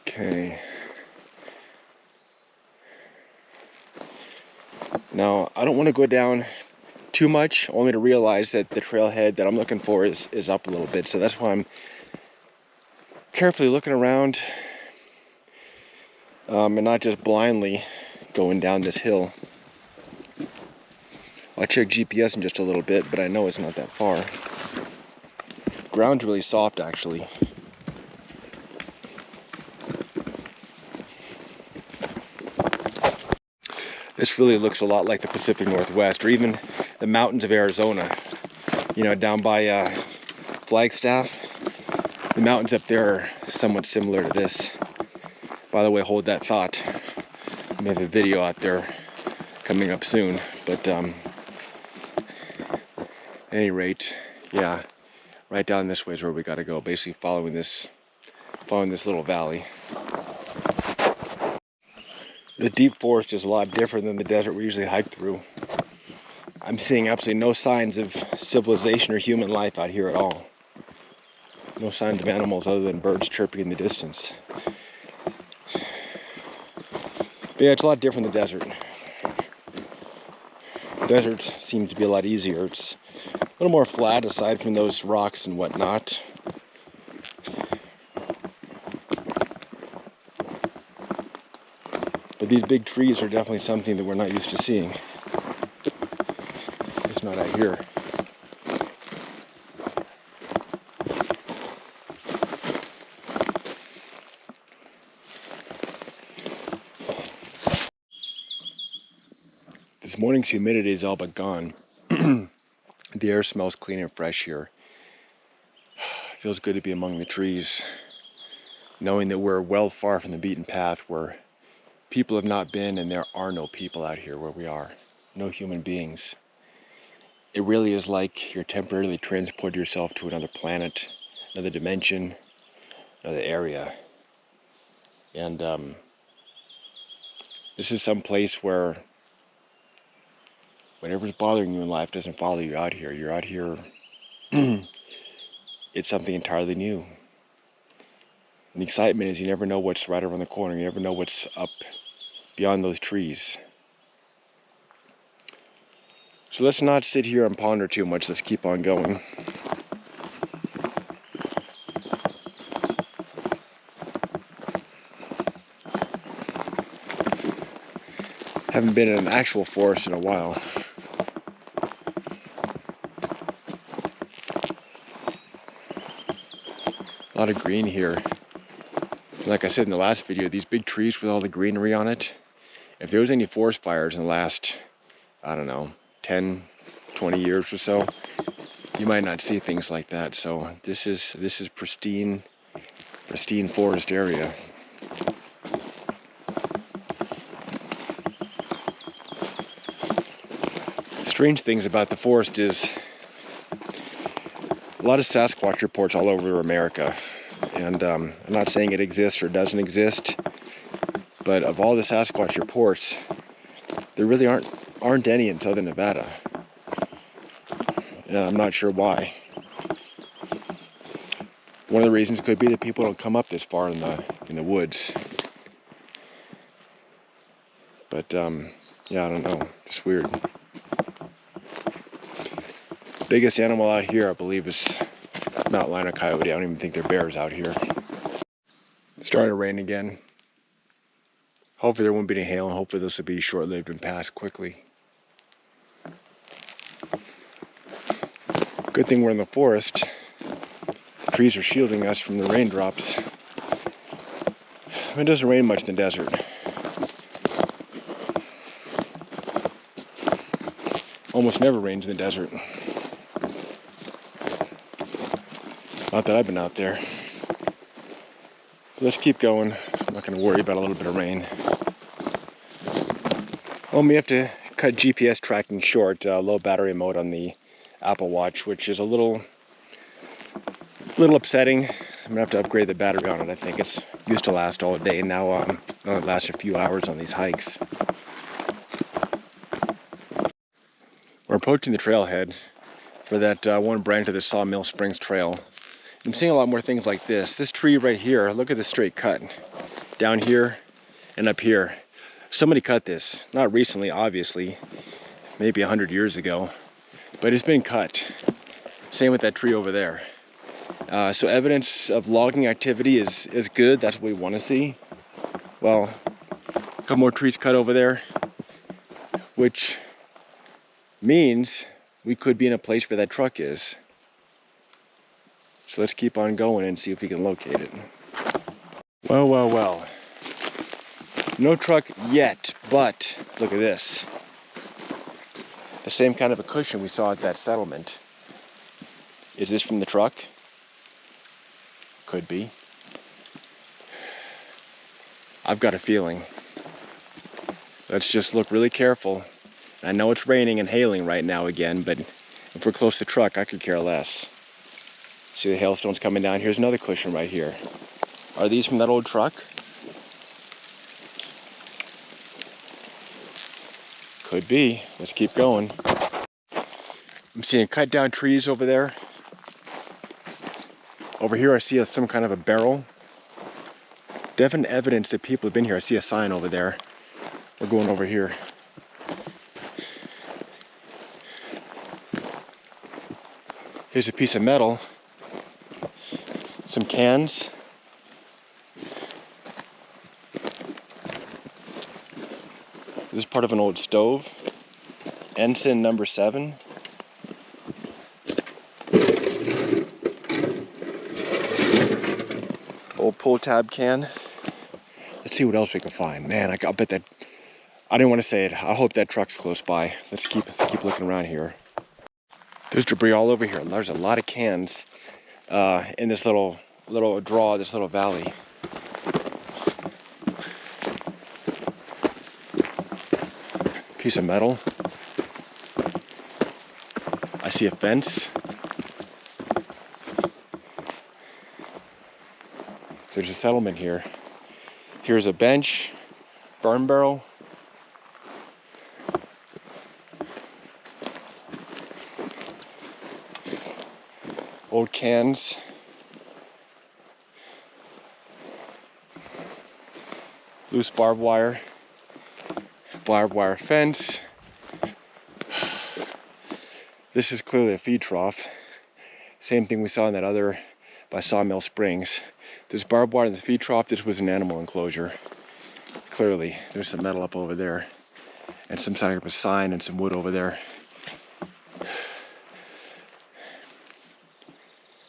Okay. Now, I don't want to go down too much, only to realize that the trailhead that I'm looking for is up a little bit. So that's why I'm carefully looking around, and not just blindly going down this hill. I'll check GPS in just a little bit, but I know it's not that far. Ground's really soft, actually. This really looks a lot like the Pacific Northwest, or even the mountains of Arizona. You know, down by Flagstaff, the mountains up there are somewhat similar to this. By the way, hold that thought. We have a video out there coming up soon, but at any rate, yeah, right down this way is where we got to go. Basically, following this little valley. The deep forest is a lot different than the desert we usually hike through. I'm seeing absolutely no signs of civilization or human life out here at all. No signs of animals other than birds chirping in the distance. But yeah, it's a lot different than the desert. The desert seems to be a lot easier. It's a little more flat aside from those rocks and whatnot. But these big trees are definitely something that we're not used to seeing. It's not out here. This morning's humidity is all but gone. The air smells clean and fresh here. It feels good to be among the trees, knowing that we're well far from the beaten path where people have not been, and there are no people out here where we are. No human beings. It really is like you're temporarily transporting yourself to another planet, another dimension, another area. And this is some place where whatever's bothering you in life doesn't follow you out here. You're out here, it's something entirely new. And the excitement is you never know what's right around the corner. You never know what's up beyond those trees. So let's not sit here and ponder too much. Let's keep on going. Haven't been in an actual forest in a while. A lot of green here. Like I said in the last video, these big trees with all the greenery on it, if there was any forest fires in the last, I don't know, 10, 20 years or so, you might not see things like that. So this is pristine forest area. Strange things about the forest is a lot of Sasquatch reports all over America. And I'm not saying it exists or doesn't exist, but of all the Sasquatch reports, there really aren't any in southern Nevada. And I'm not sure why. One of the reasons could be that people don't come up this far in the woods. But yeah, I don't know. Just weird. Biggest animal out here, I believe, is mountain lion or coyote. I don't even think there are bears out here. It's starting to rain again. Hopefully there won't be any hail, and hopefully this will be short-lived and pass quickly. Good thing we're in the forest. The trees are shielding us from the raindrops. It doesn't rain much in the desert. Almost never rains in the desert. Not that I've been out there. So let's keep going. I'm not going to worry about a little bit of rain. Well, we have to cut GPS tracking short. Low battery mode on the Apple Watch, which is a little upsetting. I'm going to have to upgrade the battery on it. I think it's used to last all day, and now it lasts a few hours on these hikes. We're approaching the trailhead for that one branch of the Sawmill Springs Trail. I'm seeing a lot more things like this. This tree right here, look at this straight cut. Down here and up here. Somebody cut this. Not recently, obviously. Maybe 100 years ago. but it's been cut. Same with that tree over there. So evidence of logging activity is good. That's what we want to see. Well, a couple more trees cut over there, which means we could be in a place where that truck is. So let's keep on going and see if we can locate it. Well, well, well. No truck yet, but look at this. The same kind of a cushion we saw at that settlement. Is this from the truck? Could be. I've got a feeling. Let's just look really careful. I know it's raining and hailing right now again, but if we're close to the truck, I could care less. See the hailstones coming down? Here's another cushion right here. Are these from that old truck? Could be. Let's keep going. I'm seeing cut down trees over there. Over here I see some kind of a barrel. Definite evidence that people have been here. I see a sign over there. We're going over here. Here's a piece of metal. Some cans. This is part of an old stove. Ensign number 7. Old pull tab can. Let's see what else we can find. Man, I'll bet that, I didn't want to say it. I hope that truck's close by. Let's keep looking around here. There's debris all over here. There's a lot of cans in this little draw, this little valley. Piece of metal. I see a fence. There's a settlement here. Here's a bench, burn barrel. Old cans. Loose barbed wire fence. This is clearly a feed trough. Same thing we saw in that other by Sawmill Springs. There's barbed wire in the feed trough. This was an animal enclosure. Clearly, there's some metal up over there, and some kind of a sign and some wood over there.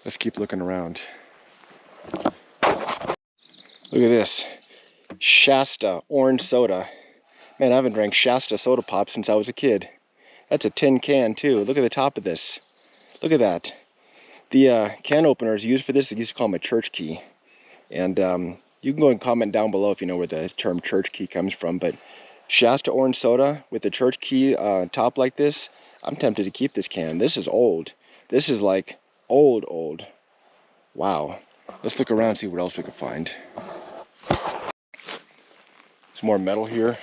Let's keep looking around. Look at this. Shasta orange soda. Man, I haven't drank Shasta soda pop since I was a kid. That's a tin can too. Look at the top of this. Look at that. The can openers used for this, they used to call them a church key. And you can go and comment down below if you know where the term church key comes from. But Shasta orange soda with the church key top like this, I'm tempted to keep this can. This is old. This is like old. Wow. Let's look around and see what else we can find. There's more metal here.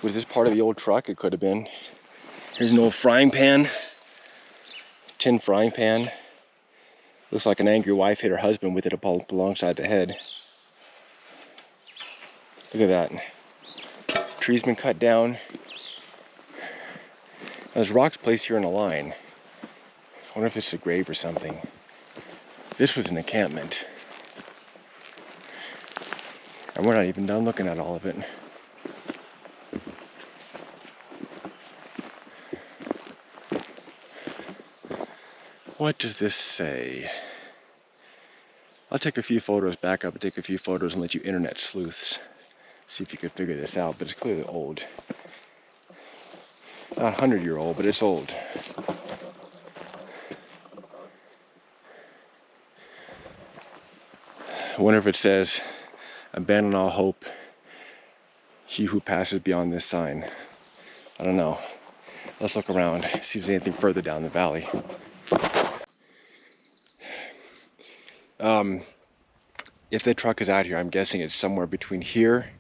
Was this part of the old truck? It could have been. Here's an old frying pan. Tin frying pan. Looks like an angry wife hit her husband with it up alongside the head. Look at that. Tree's been cut down. Now, there's rocks placed here in a line. I wonder if it's a grave or something. This was an encampment. And we're not even done looking at all of it. What does this say? I'll take a few photos, back up and take a few photos and let you internet sleuths see if you can figure this out, but it's clearly old. Not 100-year-old, but it's old. I wonder if it says, abandon all hope, he who passes beyond this sign. I don't know. Let's look around, see if there's anything further down the valley. If the truck is out here, I'm guessing it's somewhere between here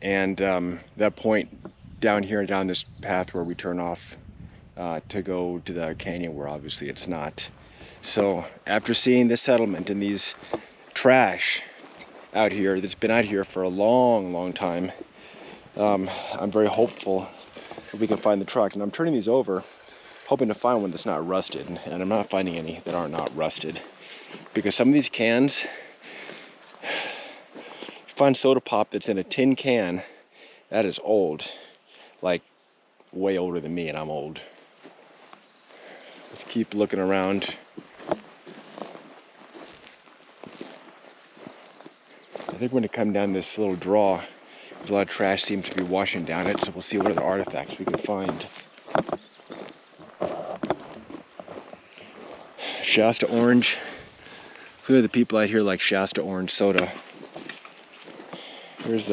and that point down here, down this path where we turn off to go to the canyon, where obviously it's not. So after seeing this settlement and these trash out here that's been out here for a long time, I'm very hopeful that we can find the truck. And I'm turning these over hoping to find one that's not rusted, and I'm not finding any that are not rusted. Because some of these cans, you find soda pop that's in a tin can, that is old. Like, way older than me, and I'm old. Let's keep looking around. I think we're gonna come down this little draw. There's a lot of trash seems to be washing down it, so we'll see what other artifacts we can find. Shasta orange. Clearly the people out here like Shasta orange soda. Here's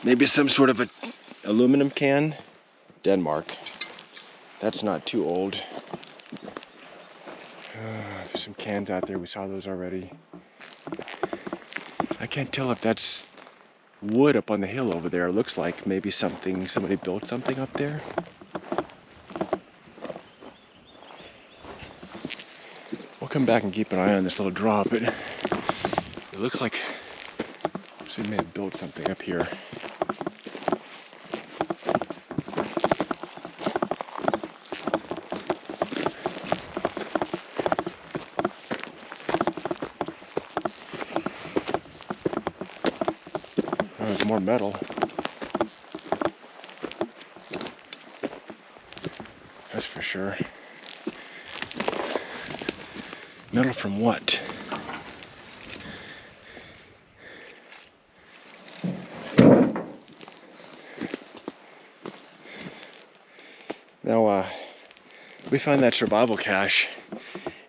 maybe some sort of a aluminum can. Denmark. That's not too old. There's some cans out there. We saw those already. I can't tell if that's wood up on the hill over there. It looks like maybe somebody built something up there. We'll come back and keep an eye on this little draw, but it looks like somebody may have built something up here. Oh, there's more metal. That's for sure. Metal from what? Now, we found that survival cache.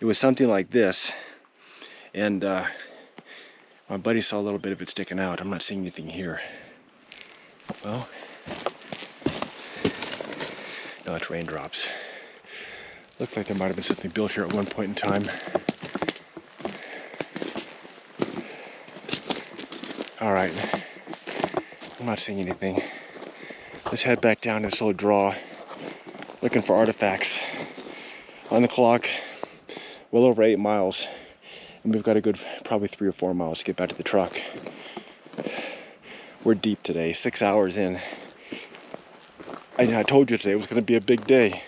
It was something like this, and my buddy saw a little bit of it sticking out. I'm not seeing anything here. Well, no, it's raindrops. Looks like there might have been something built here at one point in time. All right, I'm not seeing anything. Let's head back down this little draw, looking for artifacts. On the clock, well over 8 miles, and we've got a good probably 3 or 4 miles to get back to the truck. We're deep today, 6 hours in. I told you today it was going to be a big day.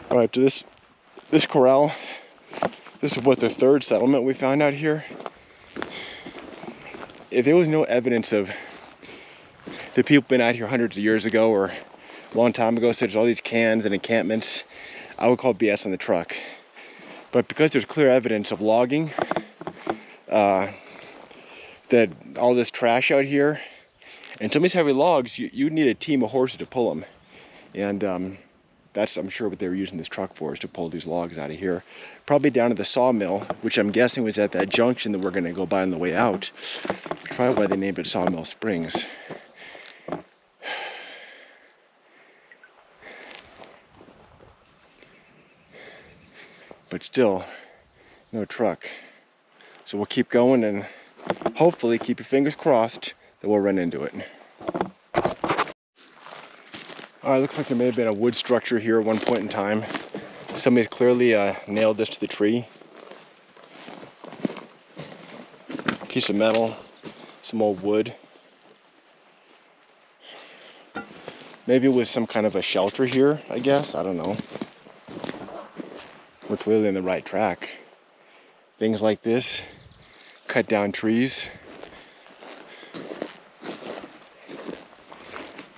All right, to this corral. This is what, the third settlement we found out here. If there was no evidence of the people been out here hundreds of years ago or a long time ago, so there's all these cans and encampments, I would call BS on the truck. But because there's clear evidence of logging, that all this trash out here, and some of these heavy logs, you need a team of horses to pull them. And that's, I'm sure, what they were using this truck for, is to pull these logs out of here. Probably down to the sawmill, which I'm guessing was at that junction that we're going to go by on the way out. Probably why they named it Sawmill Springs. But still, no truck. So we'll keep going and hopefully keep your fingers crossed that we'll run into it. All right, looks like there may have been a wood structure here at one point in time. Somebody's clearly nailed this to the tree. Piece of metal, some old wood. Maybe it was some kind of a shelter here, I guess. I don't know. We're clearly in the right track. Things like this, cut down trees.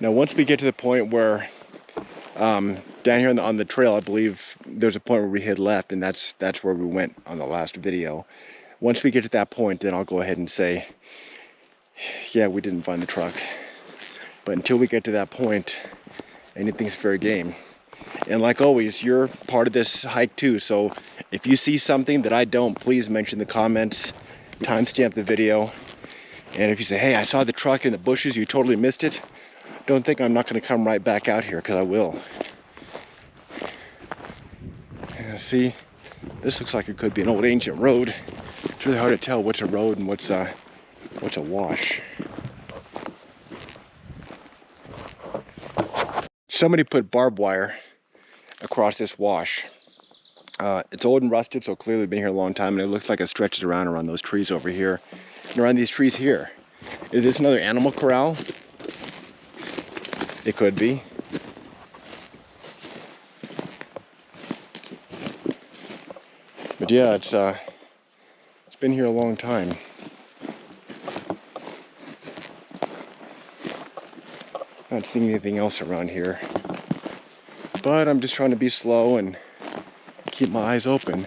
Now, once we get to the point where, down here on the trail, I believe there's a point where we hit left, and that's where we went on the last video. Once we get to that point, then I'll go ahead and say, yeah, we didn't find the truck. But until we get to that point, anything's fair game. And like always, you're part of this hike too, so if you see something that I don't, please mention in the comments, timestamp the video. And if you say, hey, I saw the truck in the bushes, you totally missed it, don't think I'm not going to come right back out here, because I will. Yeah, see, this looks like it could be an old ancient road. It's really hard to tell what's a road and what's a wash. Somebody put barbed wire across this wash. It's old and rusted, so clearly been here a long time, and it looks like it stretches around those trees over here and around these trees here. Is this another animal corral? It could be. But yeah, it's been here a long time. Not seeing anything else around here. But I'm just trying to be slow and keep my eyes open.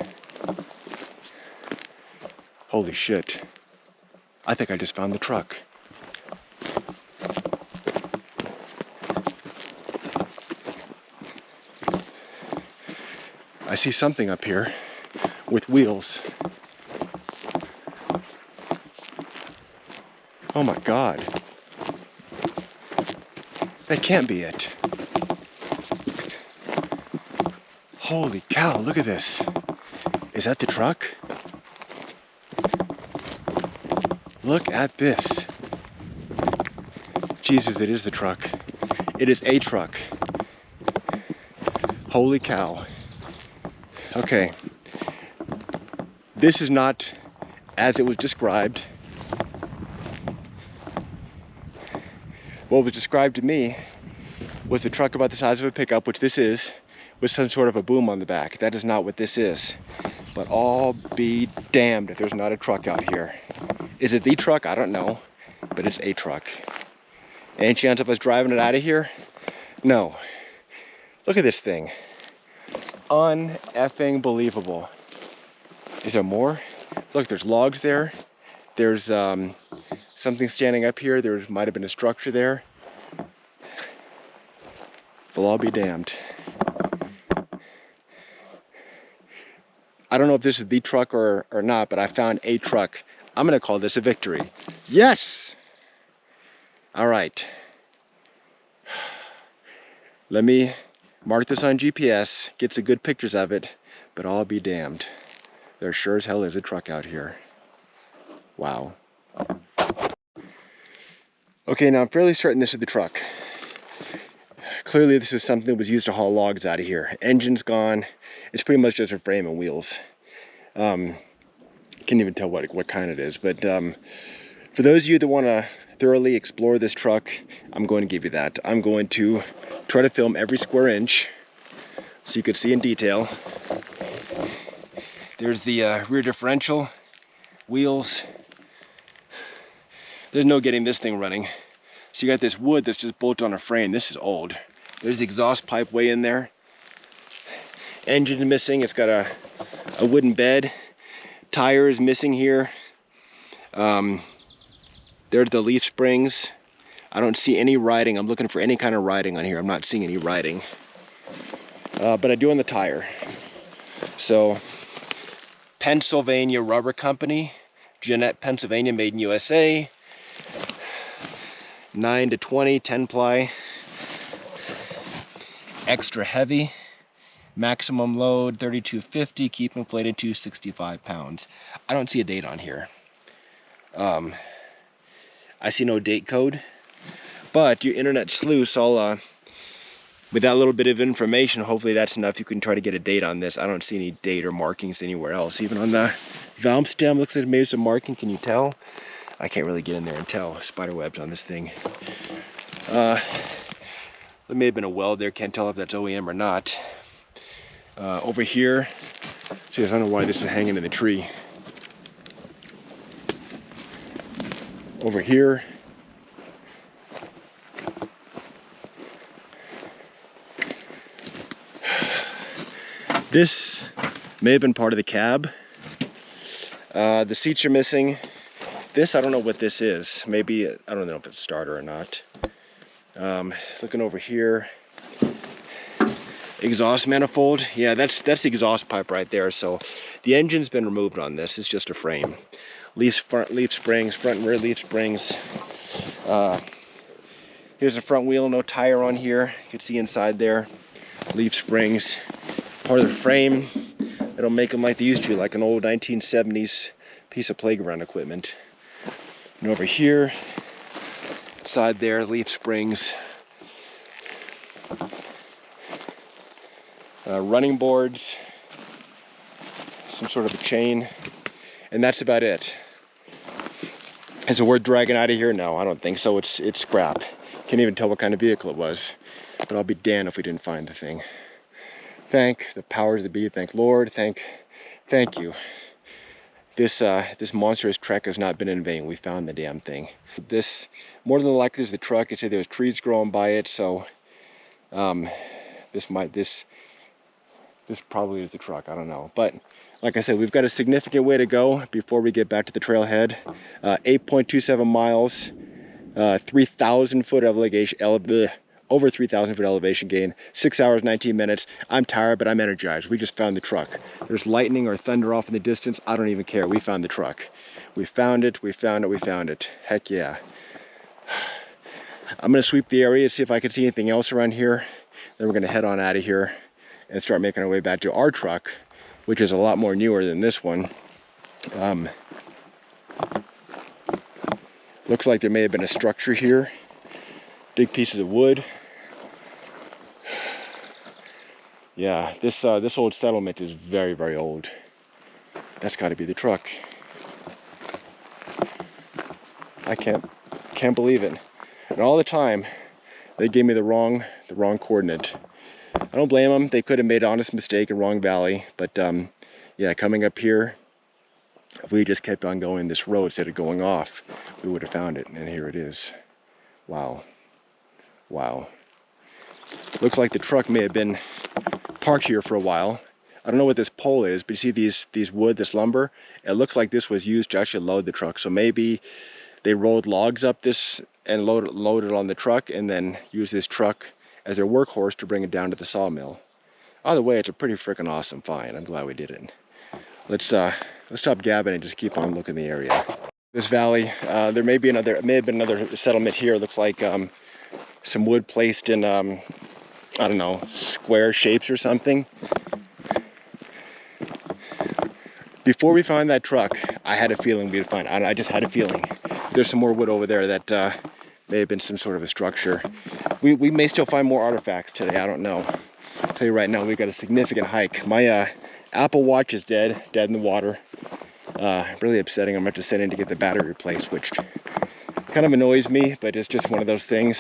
Holy shit. I think I just found the truck. I see something up here with wheels. Oh my God. That can't be it. Holy cow, look at this. Is that the truck? Look at this. Jesus, it is the truck. It is a truck. Holy cow. Okay. This is not as it was described. What was described to me was a truck about the size of a pickup, which this is, with some sort of a boom on the back. That is not what this is. But I'll be damned if there's not a truck out here. Is it the truck? I don't know, but it's a truck. Any chance of us driving it out of here? No. Look at this thing. Un-effing believable. Is there more? Look, there's logs there. There's something standing up here. There might have been a structure there. Well, I'll be damned. I don't know if this is the truck or not, but I found a truck. I'm gonna call this a victory. Yes! All right. Let me mark this on GPS, get some good pictures of it, but I'll be damned. There sure as hell is a truck out here. Wow. Okay, now I'm fairly certain this is the truck. Clearly this is something that was used to haul logs out of here. Engine's gone. It's pretty much just a frame and wheels. Can't even tell what kind it is, but for those of you that want to thoroughly explore this truck, I'm going to give you that. I'm going to try to film every square inch so you can see in detail. There's the rear differential, wheels. There's no getting this thing running. So you got this wood that's just bolted on a frame. This is old. There's the exhaust pipe way in there. Engine missing. It's got a wooden bed. Tire is missing here. There's the leaf springs. I don't see any writing. I'm looking for any kind of writing on here. I'm not seeing any writing. But I do on the tire. So, Pennsylvania Rubber Company, Jeanette, Pennsylvania, made in USA. 9 to 20, 10 ply. Extra heavy. Maximum load 3250, keep inflated to 65 pounds. I don't see a date on here. I see no date code, but your internet sleuths, with that little bit of information, hopefully that's enough. You can try to get a date on this. I don't see any date or markings anywhere else. Even on the valve stem, looks like maybe some marking. Can you tell? I can't really get in there and tell. Spider webs on this thing. There may have been a weld there. Can't tell if that's OEM or not. Over here, see, I don't know why this is hanging in the tree. Over here, this may have been part of the cab. The seats are missing. This, I don't know what this is. Maybe, I don't know if it's starter or not. Looking over here. Exhaust manifold. Yeah, that's the exhaust pipe right there. So the engine's been removed on this. It's just a frame. Front leaf springs, front and rear leaf springs. Here's the front wheel, no tire on here. You can see inside there. Leaf springs. Part of the frame. They don't make them like they used to, like an old 1970s piece of playground equipment. And over here, side there, leaf springs. Running boards, some sort of a chain, and that's about it. Is it worth dragging out of here? No, I don't think so. It's scrap. Can't even tell what kind of vehicle it was. But I'll be damned if we didn't find the thing. Thank the powers that be. Thank Lord. Thank you. This monstrous trek has not been in vain. We found the damn thing. This, more than likely, is the truck. It said there was trees growing by it, so this probably is the truck. I don't know. But like I said, we've got a significant way to go before we get back to the trailhead. 8.27 miles, 3,000 foot elevation, over 3,000 foot elevation gain, 6 hours, 19 minutes. I'm tired, but I'm energized. We just found the truck. There's lightning or thunder off in the distance. I don't even care. We found the truck. We found it. We found it. We found it. Heck yeah. I'm going to sweep the area, see if I can see anything else around here. Then we're going to head on out of here and start making our way back to our truck, which is a lot more newer than this one. Looks like there may have been a structure here. Big pieces of wood. Yeah, this old settlement is very, very old. That's got to be the truck. I can't believe it. And all the time, they gave me the wrong coordinate. I don't blame them. They could have made an honest mistake, a wrong valley. But yeah, coming up here, if we just kept on going this road instead of going off, we would have found it. And here it is. Wow. Wow. Looks like the truck may have been parked here for a while. I don't know what this pole is, but you see these wood, this lumber? It looks like this was used to actually load the truck. So maybe they rolled logs up this and loaded on the truck and then used this truck as their workhorse to bring it down to the sawmill. Either way, it's a pretty freaking awesome find. I'm glad we did it. Let's stop gabbing and just keep on looking the area. This valley, there may have been another settlement here. It looks like some wood placed in I don't know, square shapes or something. Before we found that truck, I had a feeling we'd find it. I just had a feeling. There's some more wood over there that may have been some sort of a structure. We may still find more artifacts today. I don't know. I'll tell you right now, we've got a significant hike. My Apple Watch is dead in the water. Really upsetting. I'm going to have to send in to get the battery replaced, which kind of annoys me, but it's just one of those things.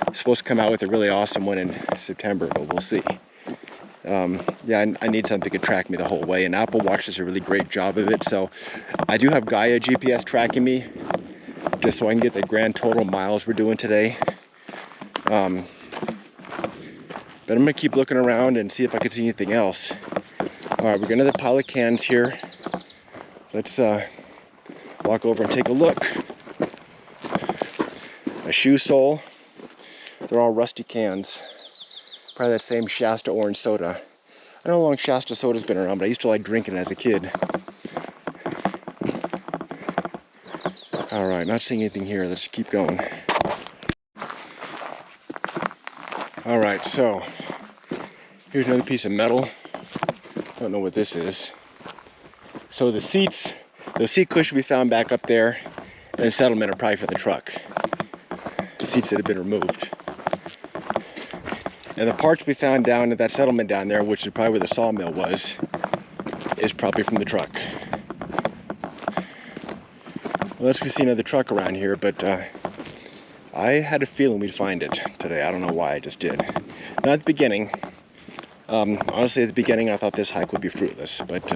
I'm supposed to come out with a really awesome one in September, but we'll see. Yeah, I need something to track me the whole way, and Apple Watch does a really great job of it. So I do have Gaia GPS tracking me, just so I can get the grand total miles we're doing today. But I'm gonna keep looking around and see if I can see anything else. All right, we got another pile of cans here. Let's walk over and take a look. A shoe sole. They're all rusty cans. Probably that same Shasta orange soda. I don't know how long Shasta soda's been around, but I used to like drinking it as a kid. All right, not seeing anything here. Let's keep going. All right, so here's another piece of metal. Don't know what this is. So the seats, those seat cushions we found back up there in the settlement are probably for the truck. The seats that have been removed. And the parts we found down at that settlement down there, which is probably where the sawmill was, is probably from the truck. Unless we see another truck around here, but I had a feeling we'd find it today. I don't know why, I just did. Not at the beginning. Honestly, at the beginning, I thought this hike would be fruitless, but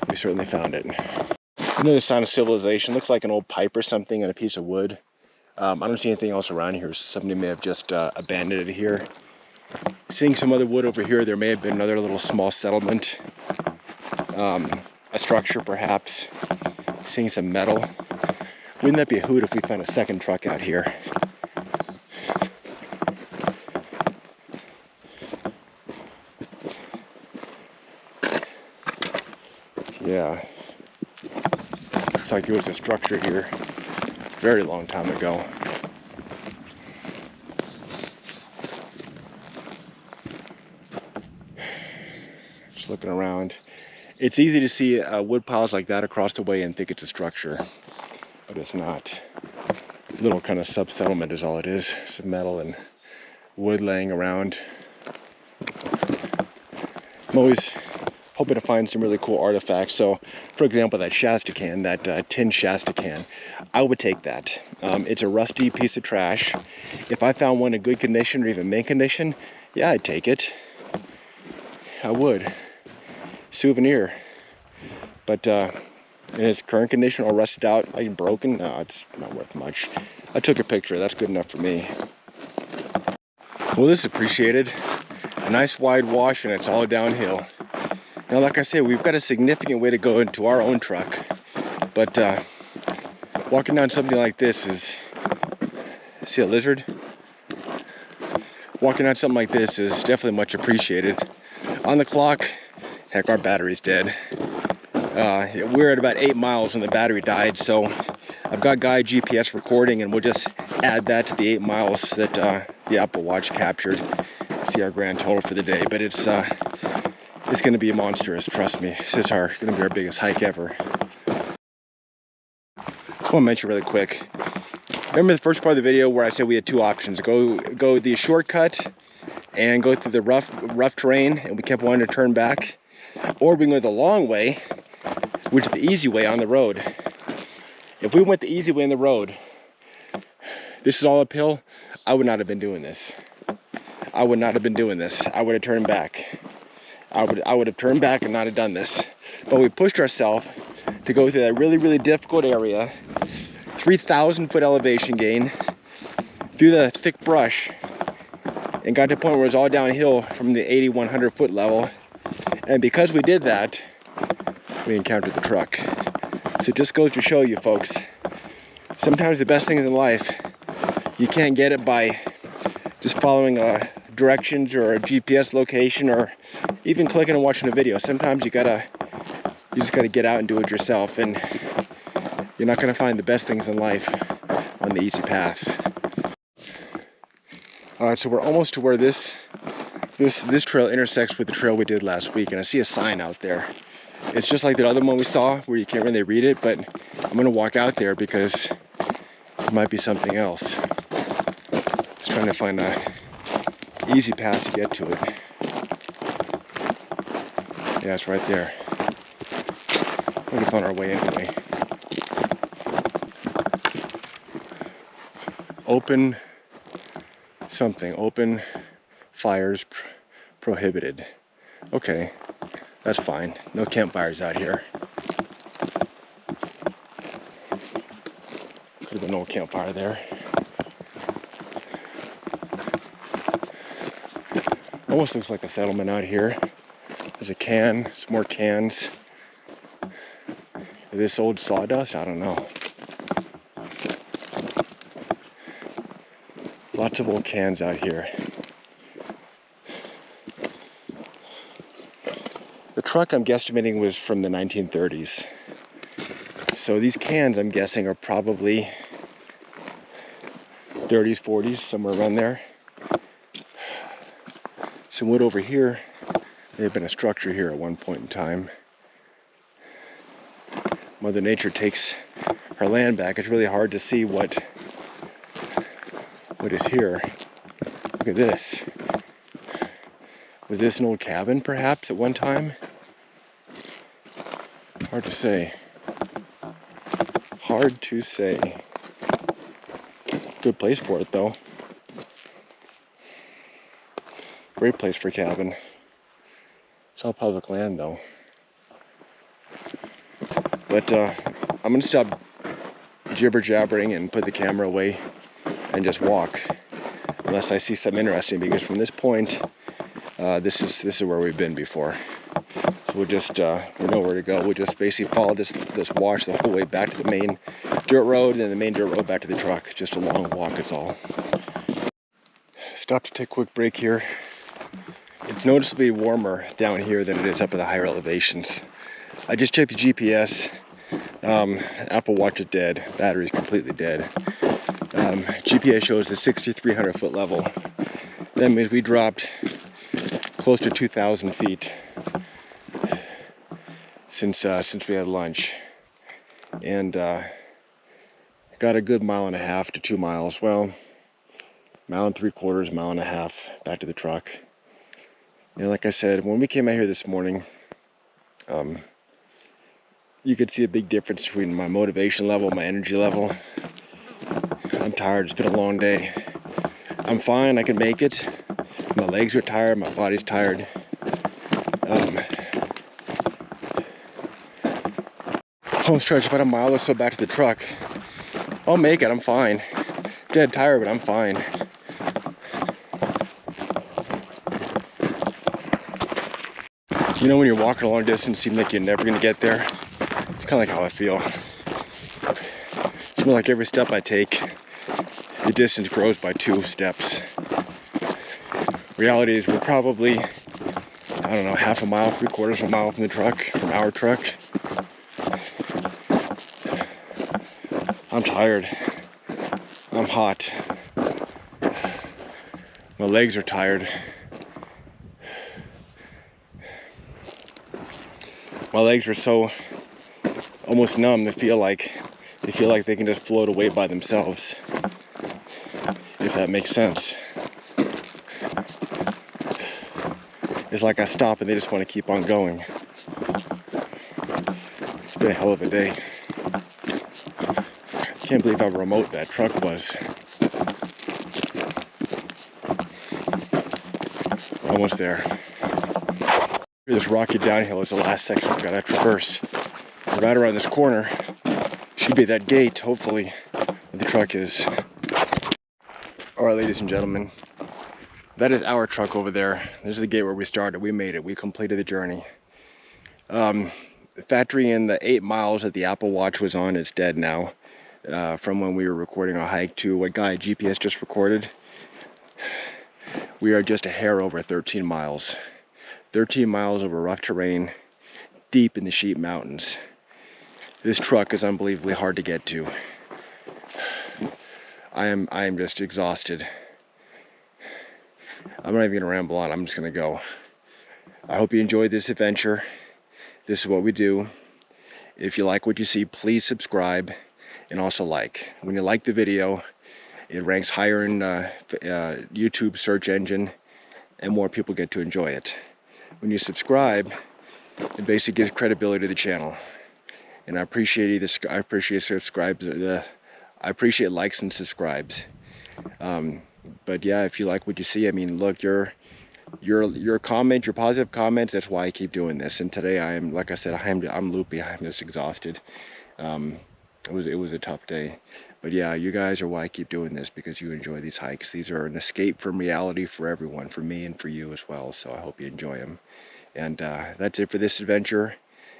we certainly found it. Another sign of civilization. Looks like an old pipe or something and a piece of wood. I don't see anything else around here. Somebody may have just abandoned it here. Seeing some other wood over here, there may have been another little small settlement. A structure, perhaps. Seeing some metal. Wouldn't that be a hoot if we found a second truck out here? Yeah. Looks like there was a structure here a very long time ago. Just looking around. It's easy to see wood piles like that across the way and think it's a structure, but it's not. Little kind of sub-settlement is all it is. Some metal and wood laying around. I'm always hoping to find some really cool artifacts. So, for example, that Shasta can, that tin Shasta can, I would take that. It's a rusty piece of trash. If I found one in good condition or even mint condition, yeah, I'd take it. I would. Souvenir. But in its current condition, all rusted out, like broken, no, it's not worth much. I took a picture. That's good enough for me. Well, this is appreciated. A nice wide wash, and it's all downhill. Now, like I said, we've got a significant way to go into our own truck, but walking down something like this is, see a lizard? Walking down something like this is definitely much appreciated. On the clock, heck, our battery's dead. We're at about 8 miles when the battery died, so I've got Guide GPS recording, and we'll just add that to the 8 miles that the Apple Watch captured. See our grand total for the day, but it's going to be monstrous, trust me. It's going to be our biggest hike ever. I want to mention really quick. Remember the first part of the video where I said we had two options: go the shortcut and go through the rough terrain, and we kept wanting to turn back, or we can go the long way, which is the easy way on the road. If we went the easy way on the road, this is all uphill, I would not have been doing this. I would not have been doing this. I would have turned back. I would have turned back and not have done this. But we pushed ourselves to go through that really, really difficult area, 3,000 foot elevation gain, through the thick brush, and got to the point where it was all downhill from the 8,100 foot level. And because we did that, we encountered the truck. So it just goes to show you folks, sometimes the best things in life, you can't get it by just following directions or a GPS location or even clicking and watching a video. Sometimes you just gotta get out and do it yourself, and you're not gonna find the best things in life on the easy path. All right, so we're almost to where this trail intersects with the trail we did last week, and I see a sign out there. It's just like the other one we saw where you can't really read it, but I'm gonna walk out there because it might be something else. Just trying to find a easy path to get to it. Yeah, it's right there. We'll be on our way anyway. Open something. Open fires prohibited. Okay, that's fine. No campfires out here. Could have been an old campfire there. Almost looks like a settlement out here. There's a can, some more cans. Is this old sawdust? I don't know. Lots of old cans out here. The truck I'm guesstimating was from the 1930s. So these cans I'm guessing are probably 30s, 40s, somewhere around there. Some wood over here. May have been a structure here at one point in time. Mother Nature takes her land back. It's really hard to see what is here. Look at this. Was this an old cabin perhaps at one time? Hard to say. Hard to say. Good place for it though. Great place for a cabin. It's all public land though. But I'm gonna stop jibber jabbering and put the camera away and just walk, unless I see something interesting, because from this point, this is where we've been before. So we'll just we know where to go. We'll just basically follow this wash the whole way back to the main dirt road, and then the main dirt road back to the truck. Just a long walk, it's all. Stop to take a quick break here. It's noticeably warmer down here than it is up at the higher elevations. I just checked the GPS. Apple Watch is dead. Battery's completely dead. GPS shows the 6,300 foot level. That means we dropped close to 2,000 feet since we had lunch, and got a good 1.5 to 2 miles. Well, 1.75 miles, 1.5 miles back to the truck. And like I said, when we came out here this morning, You could see a big difference between my motivation level, my energy level. I'm tired, it's been a long day. I'm fine, I can make it. My legs are tired, my body's tired. Home stretch, about a mile or so back to the truck. I'll make it, I'm fine. Dead tired, but I'm fine. You know when you're walking a long distance, it seems like you're never gonna get there? It's kind of like how I feel. It's more like every step I take, the distance grows by 2 steps. Reality is we're probably, I don't know, half a mile, 3/4 of a mile from the truck, from our truck. I'm tired. I'm hot. My legs are tired. My legs are so almost numb, they feel like they can just float away by themselves. If that makes sense. It's like I stop and they just want to keep on going. It's been a hell of a day. Can't believe how remote that truck was. Almost there. This rocky downhill is the last section I've got to traverse. Right around this corner should be that gate, hopefully, where the truck is. Alright, ladies and gentlemen, that is our truck over there. This is the gate where we started. We made it. We completed the journey. The factory in the 8 miles that the Apple Watch was on is dead now. From when we were recording our hike to what Guy GPS just recorded. We are just a hair over 13 miles. 13 miles over rough terrain, deep in the Sheep Mountains. This truck is unbelievably hard to get to. I am just exhausted. I'm not even gonna ramble on, I'm just gonna go. I hope you enjoyed this adventure. This is what we do. If you like what you see, please subscribe and also like. When you like the video, it ranks higher in YouTube search engine and more people get to enjoy it. When you subscribe, it basically gives credibility to the channel. And I appreciate I appreciate likes and subscribes. But yeah, if you like what you see, I mean, look, your comment, your positive comments, that's why I keep doing this. And today I am, like I said, I'm loopy, I'm just exhausted. It was a tough day. But yeah, you guys are why I keep doing this, because you enjoy these hikes. These are an escape from reality for everyone, for me and for you as well. So I hope you enjoy them. And that's it for this adventure.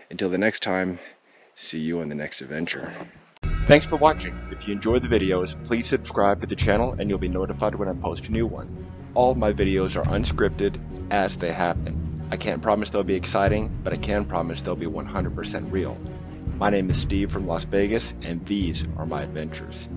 Until the next time, see you on the next adventure. Thanks for watching. If you enjoyed the videos, please subscribe to the channel and you'll be notified when I post a new one. All of my videos are unscripted as they happen. I can't promise they'll be exciting, but I can promise they'll be 100% real. My name is Steve from Las Vegas, and these are my adventures.